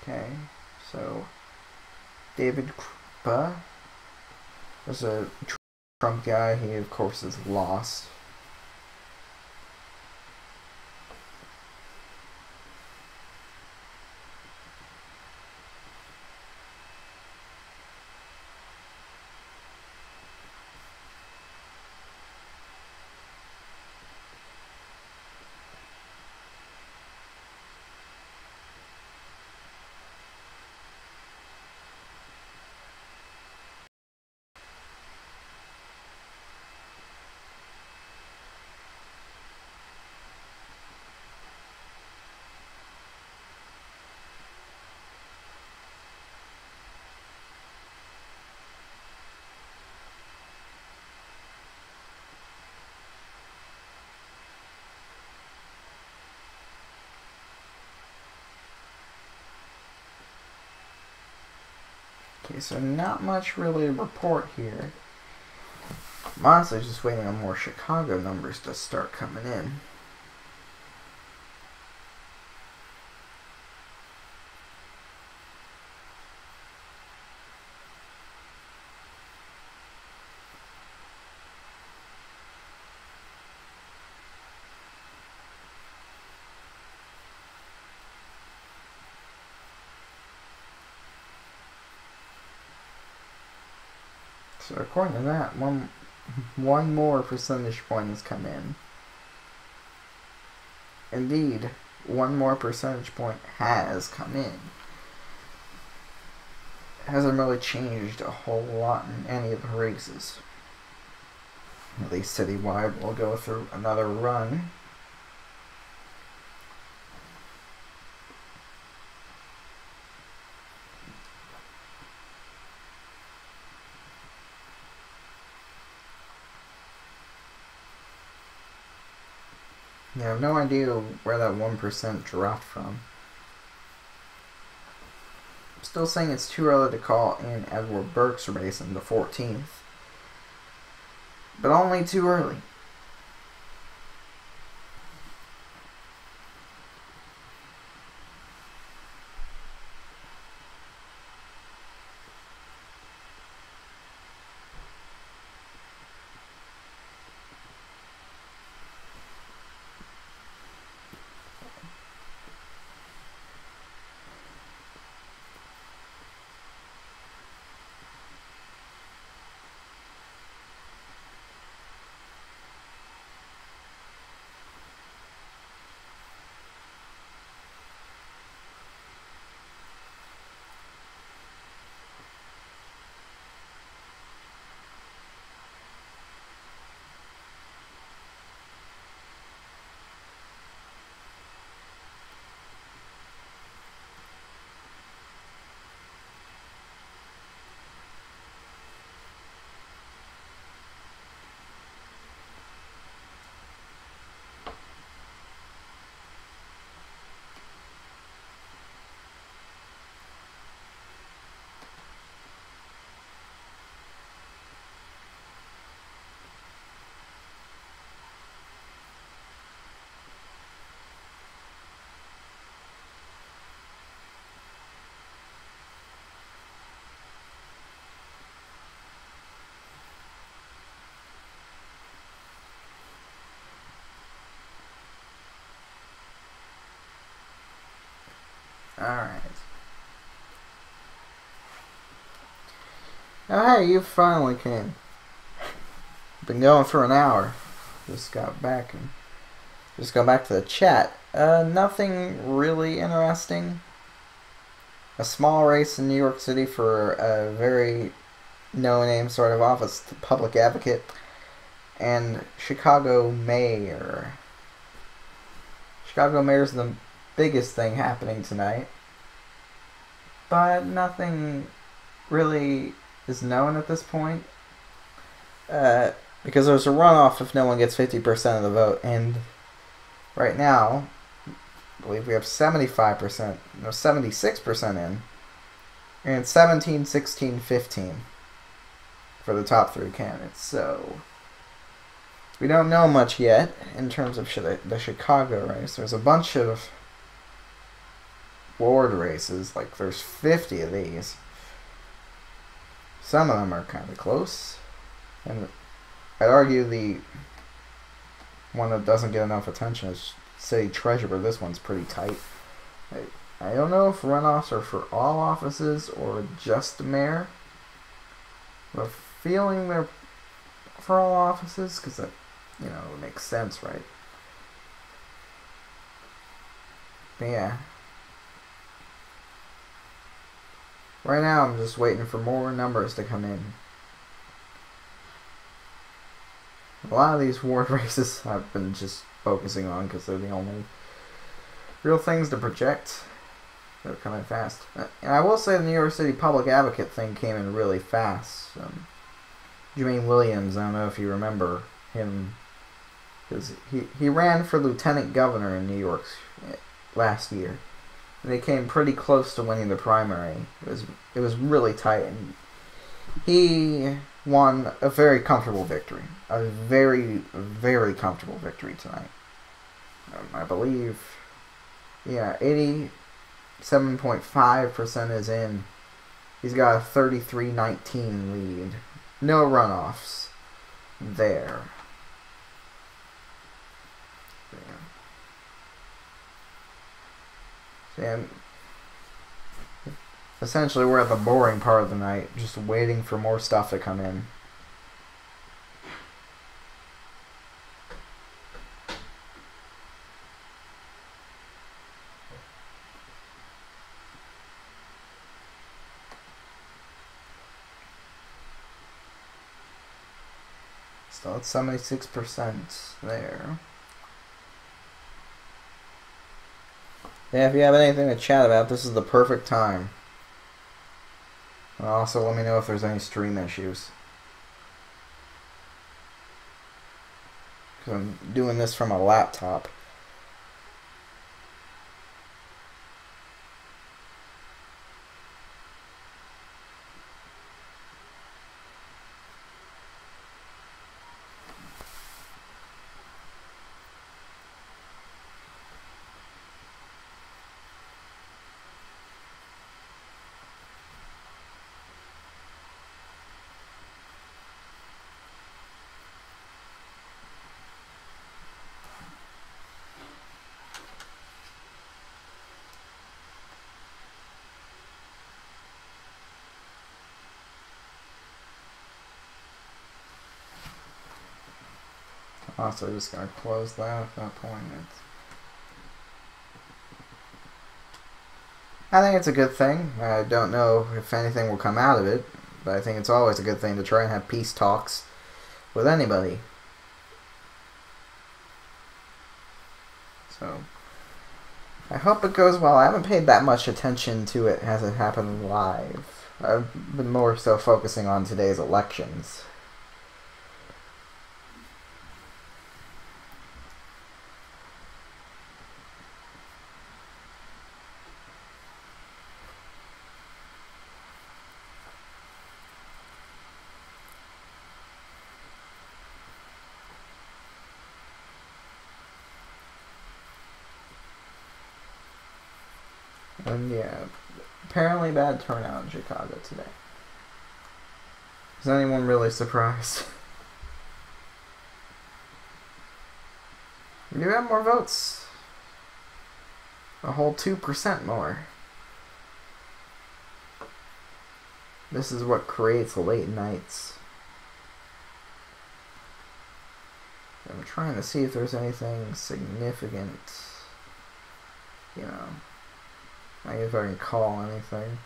Okay, so David Krupa was a Trump guy. He, of course, is lost. Okay, so not much really to report here. I'm honestly just waiting on more Chicago numbers to start coming in. So according to that, one more percentage point has come in. Indeed, one more percentage point has come in. It hasn't really changed a whole lot in any of the races. At least citywide, we'll go through another run. I have no idea where that 1% dropped from. I'm still saying it's too early to call in Edward Burke's race in the 14th. But only too early. Alright. Oh, hey, you finally came. Been going for an hour. Just go back to the chat. Nothing really interesting. A small race in New York City for a very no-name sort of office, the public advocate, and Chicago mayor. Chicago mayor's the biggest thing happening tonight, but nothing really is known at this point. Because there's a runoff if no one gets 50% of the vote, and right now, I believe we have 76% in, and it's 17, 16, 15 for the top three candidates. So we don't know much yet in terms of the Chicago race. There's a bunch of ward races, like there's 50 of these. Some of them are kind of close, and I'd argue the one that doesn't get enough attention is city treasurer. This one's pretty tight. I don't know if runoffs are for all offices or just the mayor. I have a feeling they're for all offices because it makes sense, right? But yeah. Right now I'm just waiting for more numbers to come in. A lot of these ward races I've been just focusing on because they're the only real things to project. They're coming fast. And I will say the New York City public advocate thing came in really fast. Jermaine Williams, I don't know if you remember him, because he ran for lieutenant governor in New York last year. And they came pretty close to winning the primary. It was really tight, and he won a very comfortable victory. A very, very comfortable victory tonight. I believe, 87.5% is in. He's got a 33-19 lead. No runoffs there. And essentially we're at the boring part of the night, just waiting for more stuff to come in. Still at 76% there. Yeah, if you have anything to chat about, this is the perfect time. And also, let me know if there's any stream issues. Because I'm doing this from a laptop. Also, just gonna close that at that point. I think it's a good thing. I don't know if anything will come out of it, but I think it's always a good thing to try and have peace talks with anybody. So, I hope it goes well. I haven't paid that much attention to it as it happened live. I've been more so focusing on today's elections. And yeah, apparently bad turnout in Chicago today. Is anyone really surprised? We do have more votes. A whole 2% more. This is what creates late nights. I'm trying to see if there's anything significant, you know, like if I can call anything.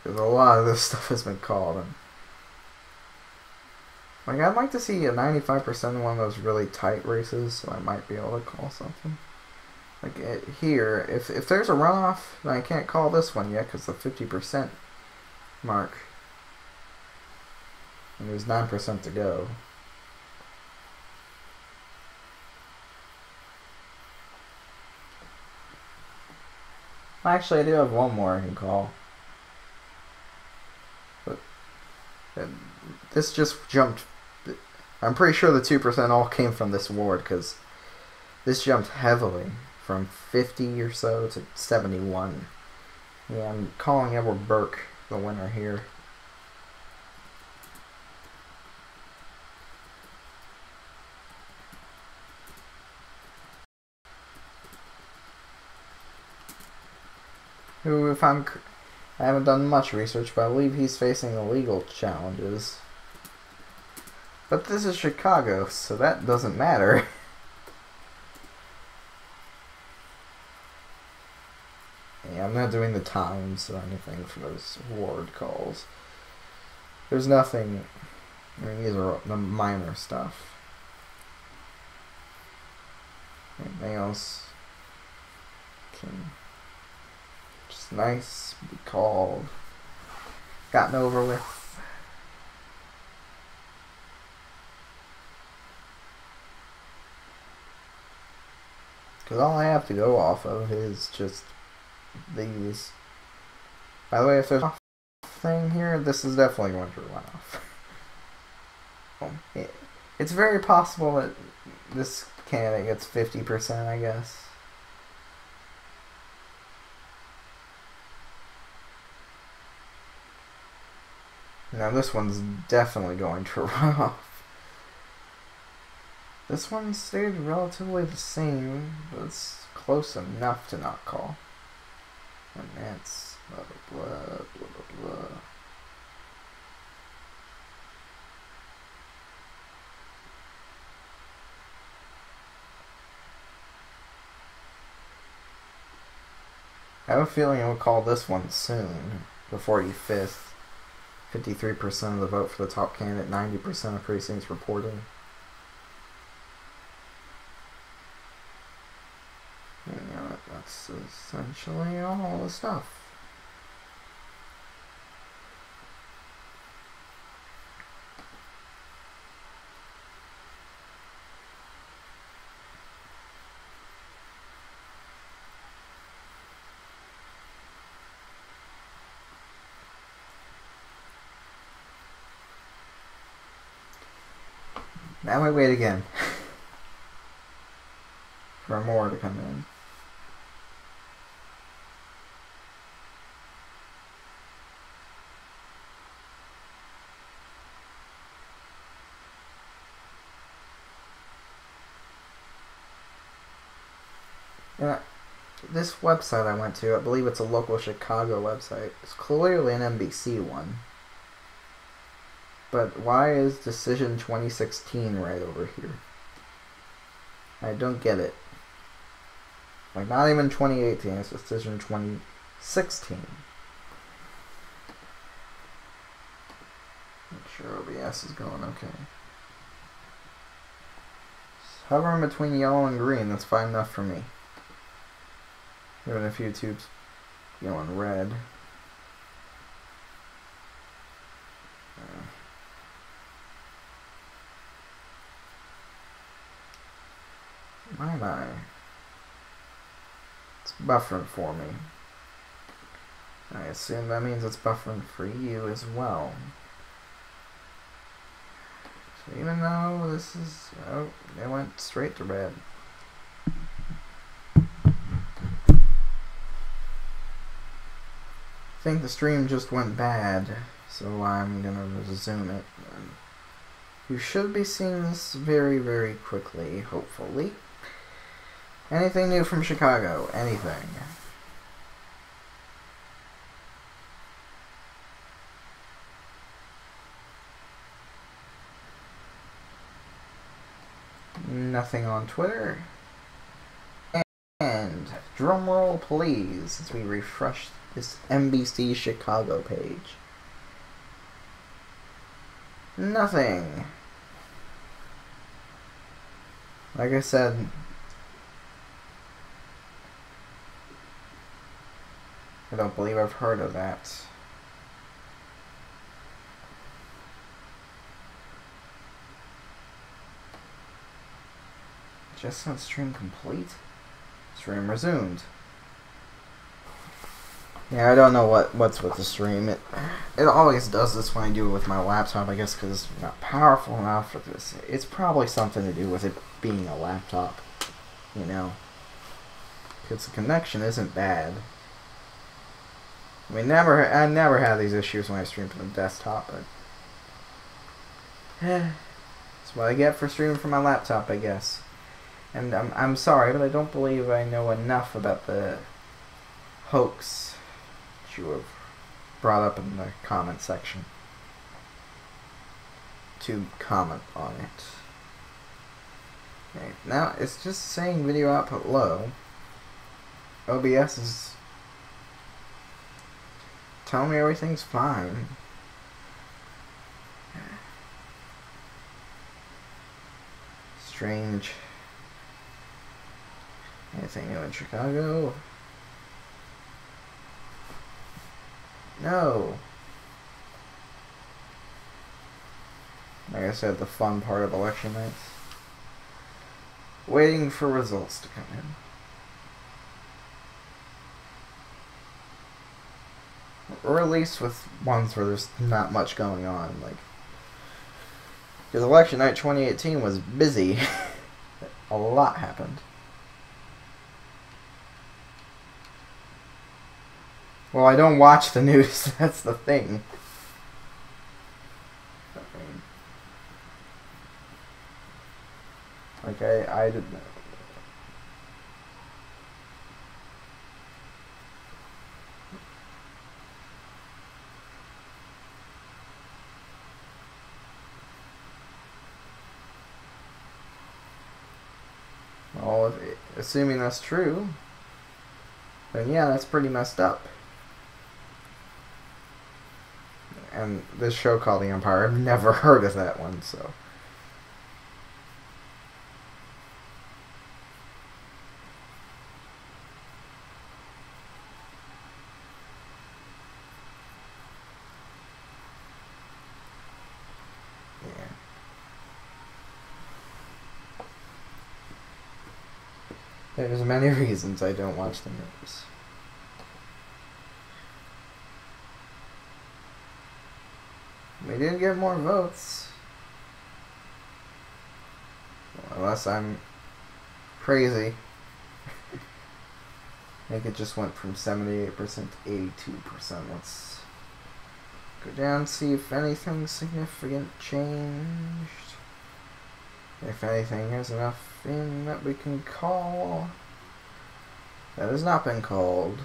Because a lot of this stuff has been called. And like, I'd like to see a 95% in one of those really tight races, so I might be able to call something. Like here, if there's a runoff, then I can't call this one yet because the 50% mark. And there's 9% to go. Actually, I do have one more I can call. But this just jumped. I'm pretty sure the 2% all came from this award because this jumped heavily from 50 or so to 71. Yeah, I'm calling Edward Burke the winner here. Who, I haven't done much research, but I believe he's facing illegal challenges. But this is Chicago, so that doesn't matter. Yeah, I'm not doing the times or anything for those award calls. There's nothing. I mean, these are the minor stuff. Anything else can just nice be called, gotten over with. Because all I have to go off of is just these. By the way, if there's a thing here, this is definitely going to run off. It's very possible that this candidate gets 50%, I guess. Now this one's definitely going to run off. This one stayed relatively the same, but it's close enough to not call. And that's blah blah blah blah blah blah. I have a feeling it will call this one soon, the 45th. 53% of the vote for the top candidate, 90% of precincts reporting. And that's essentially all the stuff. Now we wait again for more to come in. And this website I went to, I believe it's a local Chicago website. It's clearly an NBC one. But why is Decision 2016 right over here? I don't get it. Like, not even 2018, it's Decision 2016. Make sure OBS is going okay. Just hovering between yellow and green, that's fine enough for me. Even if YouTube's going red. My. It's buffering for me. I assume that means it's buffering for you as well. So even though this is... Oh, it went straight to red. I think the stream just went bad, so I'm gonna resume it. You should be seeing this very, very quickly, hopefully. Anything new from Chicago? Anything? nothing on Twitter. And drumroll please as we refresh this NBC Chicago page. Nothing. Like I said, I don't believe I've heard of that. Just said stream complete. Stream resumed. Yeah, I don't know what's with the stream. It always does this when I do it with my laptop, I guess because it's not powerful enough for this. It's probably something to do with it being a laptop, you know. Because the connection isn't bad. I mean, I never had these issues when I stream from the desktop, but that's what I get for streaming from my laptop, I guess. And I'm sorry, but I don't believe I know enough about the hoax that you have brought up in the comment section to comment on it. Okay, now it's just saying video output low. OBS is telling me everything's fine. Strange. Anything new in Chicago? No. Like I said, the fun part of election nights. Waiting for results to come in. Or at least with ones where there's not much going on. Like, because election night 2018 was busy. A lot happened. Well, I don't watch the news, that's the thing. Like, I didn't... Well, assuming that's true, then yeah, that's pretty messed up. And this show called The Empire, I've never heard of that one, so... yeah. There's many reasons I don't watch the news. We did get more votes. Unless I'm crazy. I think it just went from 78% to 82%. Let's go down and see if anything significant changed. If anything, there's enough in that we can call. That has not been called.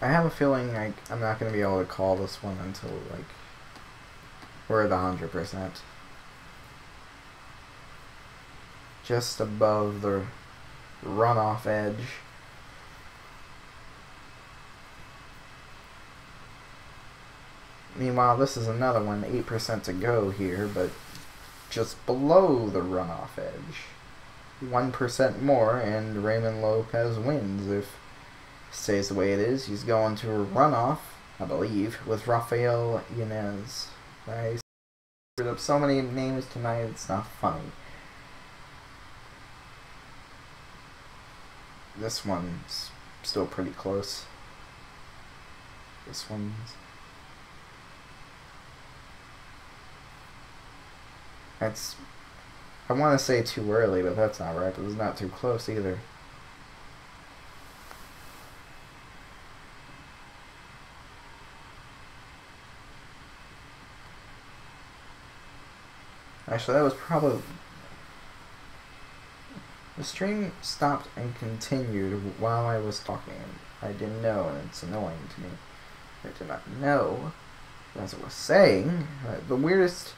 I have a feeling like I'm not going to be able to call this one until like we're at 100%. Just above the runoff edge. Meanwhile, this is another one, 8% to go here, but just below the runoff edge. 1% more, and Raymond Lopez wins if stays the way it is. He's going to a runoff, I believe, with Rafael Yanez. I screwed up so many names tonight, it's not funny. This one's still pretty close. This one's... That's... I want to say too early, but that's not right. But it's not too close either. Actually, that was probably... The stream stopped and continued while I was talking. I didn't know, and it's annoying to me. I did not know, as I was saying, the weirdest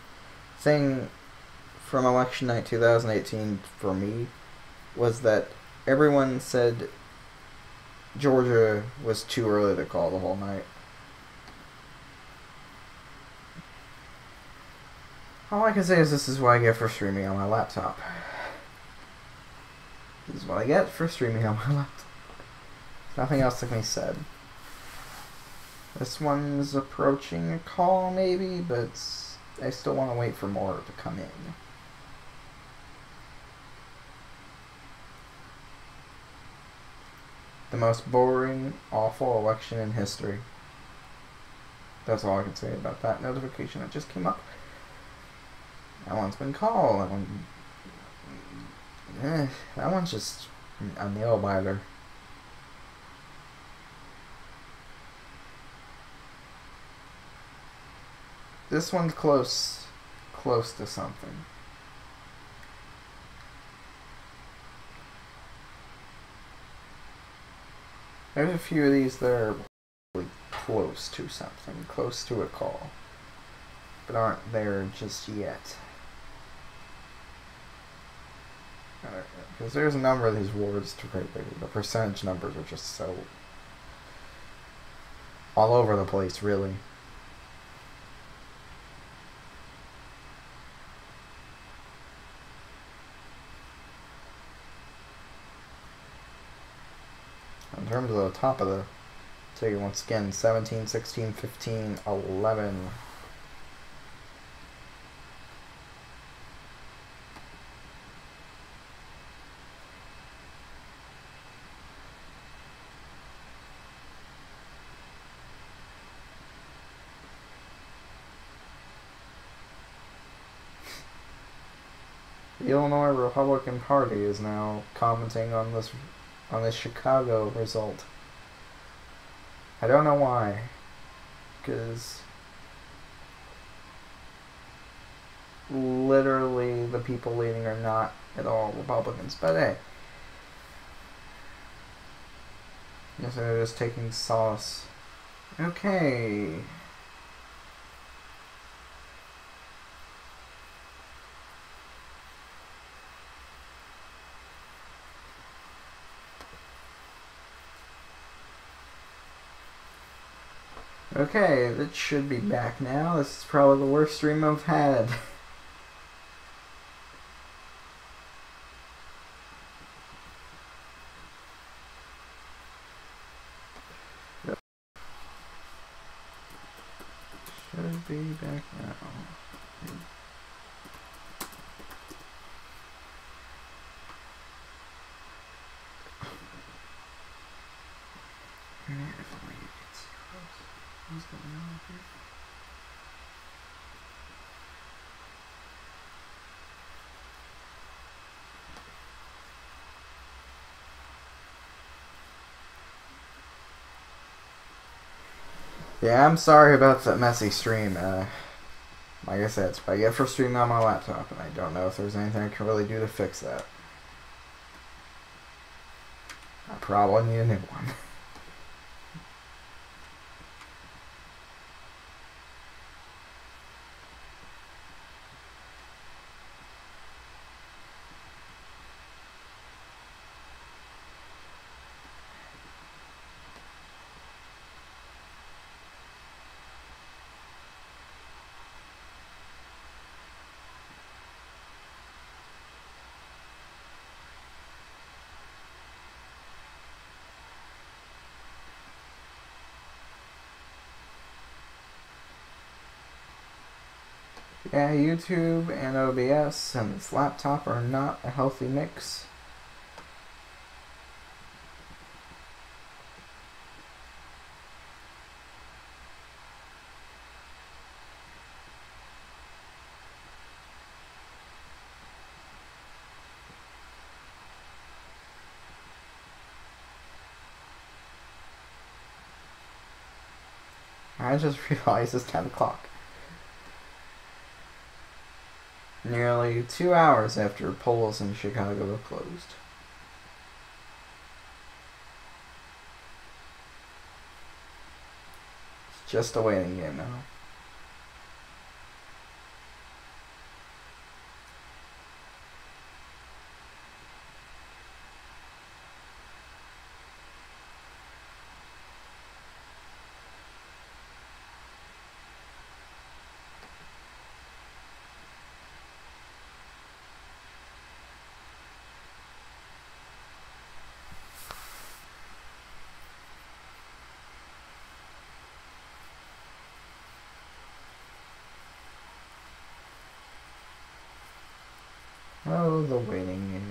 thing from election night 2018 for me was that everyone said Georgia was too early to call the whole night. All I can say is this is what I get for streaming on my laptop. This is what I get for streaming on my laptop. Nothing else that can be said. This one's approaching a call, maybe, but I still want to wait for more to come in. The most boring, awful election in history. That's all I can say about that notification that just came up. That one's been called. That one's just a nail biter. This one's close to something. There's a few of these that are really close to something, close to a call, but aren't there just yet. Because there's a number of these wards to rate. The percentage numbers are just so all over the place, really. In terms of the top of the ticket, once again, 17, 16, 15, 11. The Illinois Republican Party is now commenting on this Chicago result. I don't know why, because literally the people leading are not at all Republicans, but hey. Guess they're just taking solace. Okay. Okay, that should be back now. This is probably the worst stream I've had. Yep. Should be back now. What's going on here? Yeah, I'm sorry about that messy stream. Like I said, it's what I get for streaming on my laptop, and I don't know if there's anything I can really do to fix that. I probably need a new one. Yeah, YouTube and OBS and this laptop are not a healthy mix. I just realized it's 10 o'clock. Nearly 2 hours after polls in Chicago have closed. Just a waiting game now. Oh, the waiting game.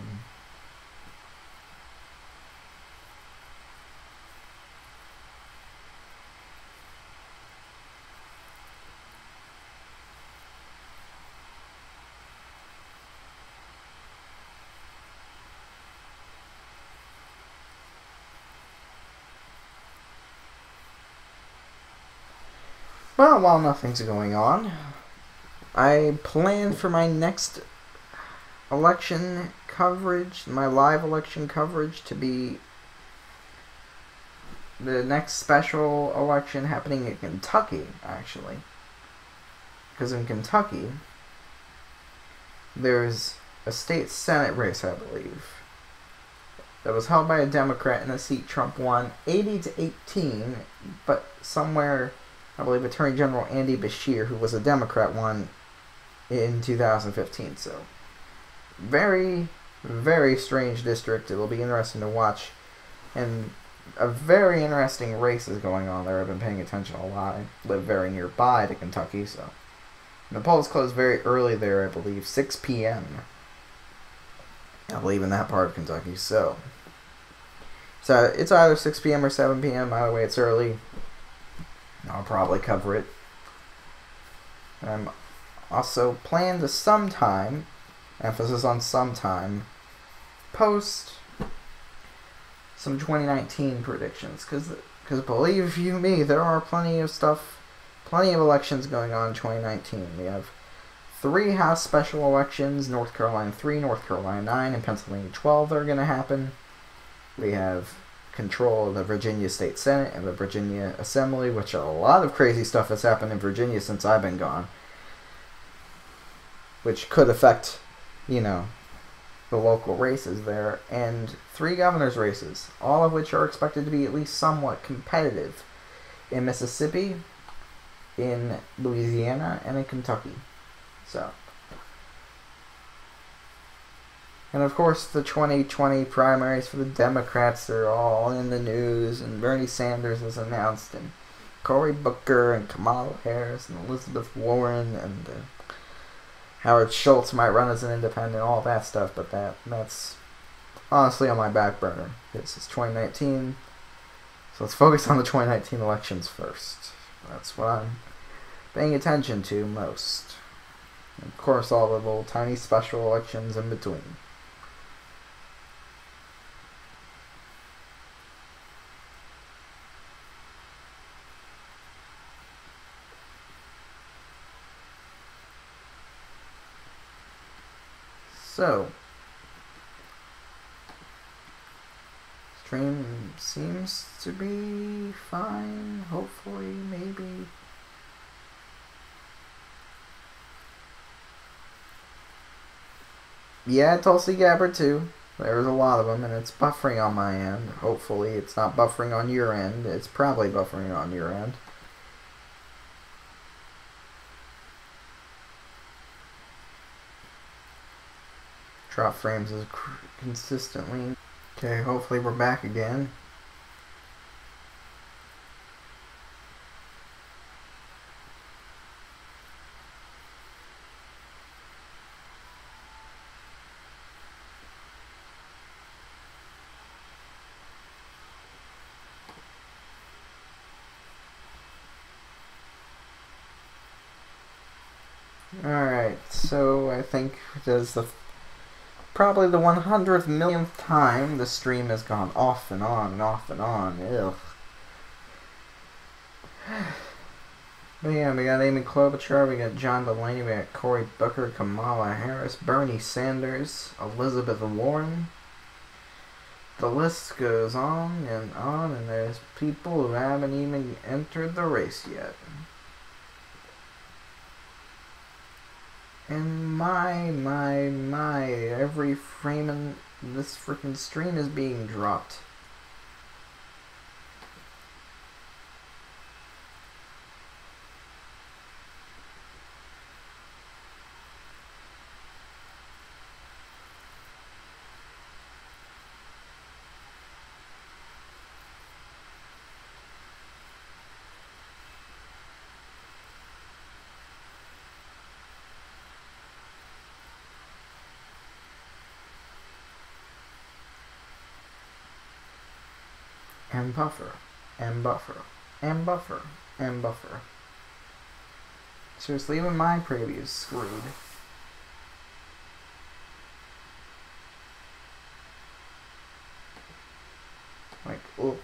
Well, while nothing's going on, I plan for my next election coverage, my live election coverage, to be the next special election happening in Kentucky, actually. Because in Kentucky, there's a state Senate race, I believe, that was held by a Democrat in a seat Trump won 80-18, but somewhere, I believe Attorney General Andy Beshear, who was a Democrat, won in 2015. So, very, very strange district. It'll be interesting to watch. And a very interesting race is going on there. I've been paying attention a lot. I live very nearby to Kentucky, so. And the polls close very early there, I believe, 6 p.m. I believe in that part of Kentucky, so it's either 6 p.m. or 7 p.m. Either way, it's early. I'll probably cover it. I'm also plan to sometime, emphasis on sometime, post some 2019 predictions. Because believe you me, there are plenty of elections going on in 2019. We have 3 House special elections, North Carolina 3, North Carolina 9, and Pennsylvania 12 that are going to happen. We have control of the Virginia State Senate and the Virginia Assembly, which a lot of crazy stuff has happened in Virginia since I've been gone, which could affect, the local races there, and 3 governor's races, all of which are expected to be at least somewhat competitive in Mississippi, in Louisiana, and in Kentucky. So, and of course the 2020 primaries for the Democrats are all in the news, and Bernie Sanders has announced, and Cory Booker, and Kamala Harris, and Elizabeth Warren, and Howard Schultz might run as an independent, all that stuff, but that's honestly on my back burner. This is 2019, so let's focus on the 2019 elections first. That's what I'm paying attention to most. And of course, all the little tiny special elections in between. So, stream seems to be fine, hopefully, maybe. Yeah, Tulsi Gabbard too. There's a lot of them, and it's buffering on my end. Hopefully, it's not buffering on your end. It's probably buffering on your end. Drop frames is consistently. Okay, hopefully we're back again. Alright, so I think there's probably the 100th millionth time the stream has gone off and on and off and on. Ugh. But yeah, we got Amy Klobuchar, we got John Delaney, we got Cory Booker, Kamala Harris, Bernie Sanders, Elizabeth Warren, the list goes on, and there's people who haven't even entered the race yet. And my, every frame in this freaking stream is being dropped. And buffer, and buffer, and buffer, and buffer. Seriously, even my preview's screwed. Like, ugh.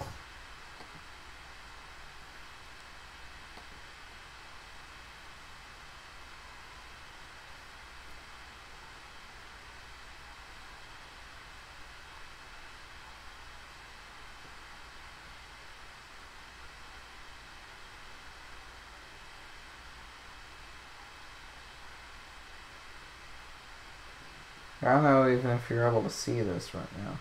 I don't know even if you're able to see this right now.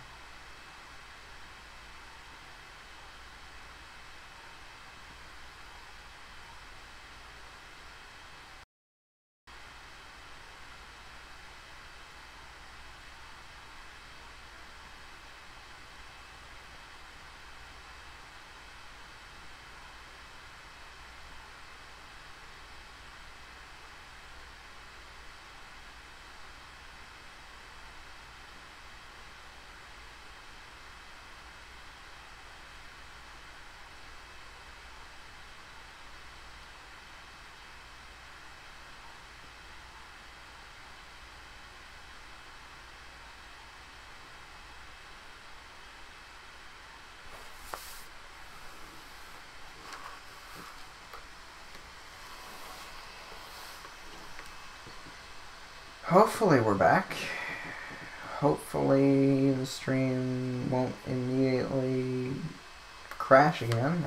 Hopefully we're back. Hopefully the stream won't immediately crash again.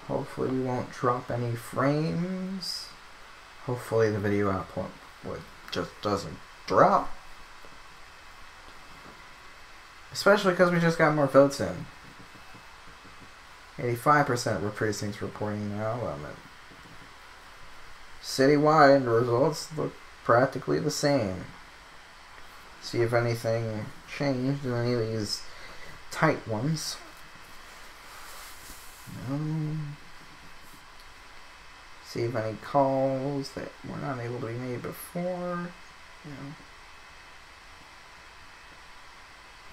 Hopefully we won't drop any frames. Hopefully the video output just doesn't drop. Especially because we just got more votes in. 85% were precincts reporting now. Citywide results look practically the same. See if anything changed in any of these tight ones. No. See if any calls that were not able to be made before. No.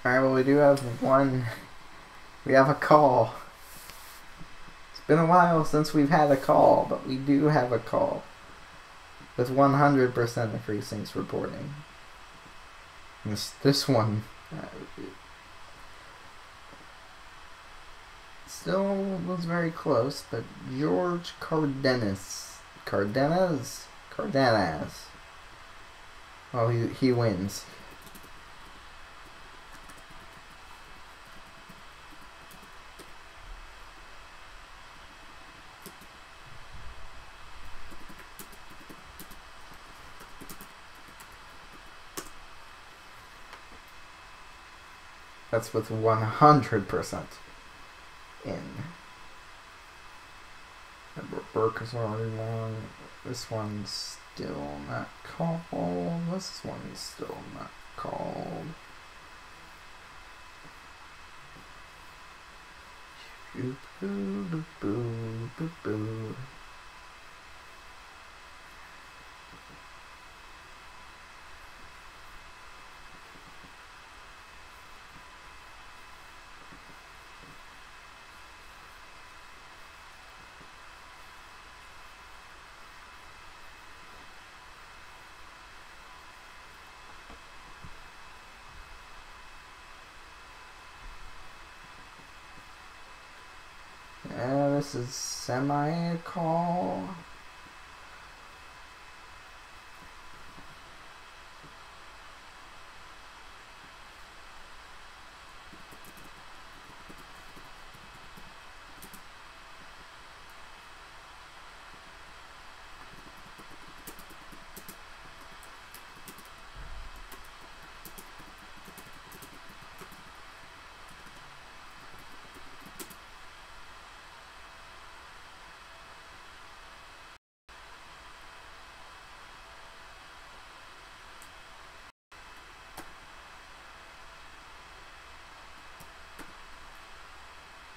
Alright, well we do have one. We have a call. It's been a while since we've had a call, but we do have a call. With 100% of precincts reporting. This one still was very close, but George Cardenas. Oh, he wins. That's with 100% in. Burke's already won. This one's still not called. This one's still not called. Boo boo boo boo boo. This is semi-call.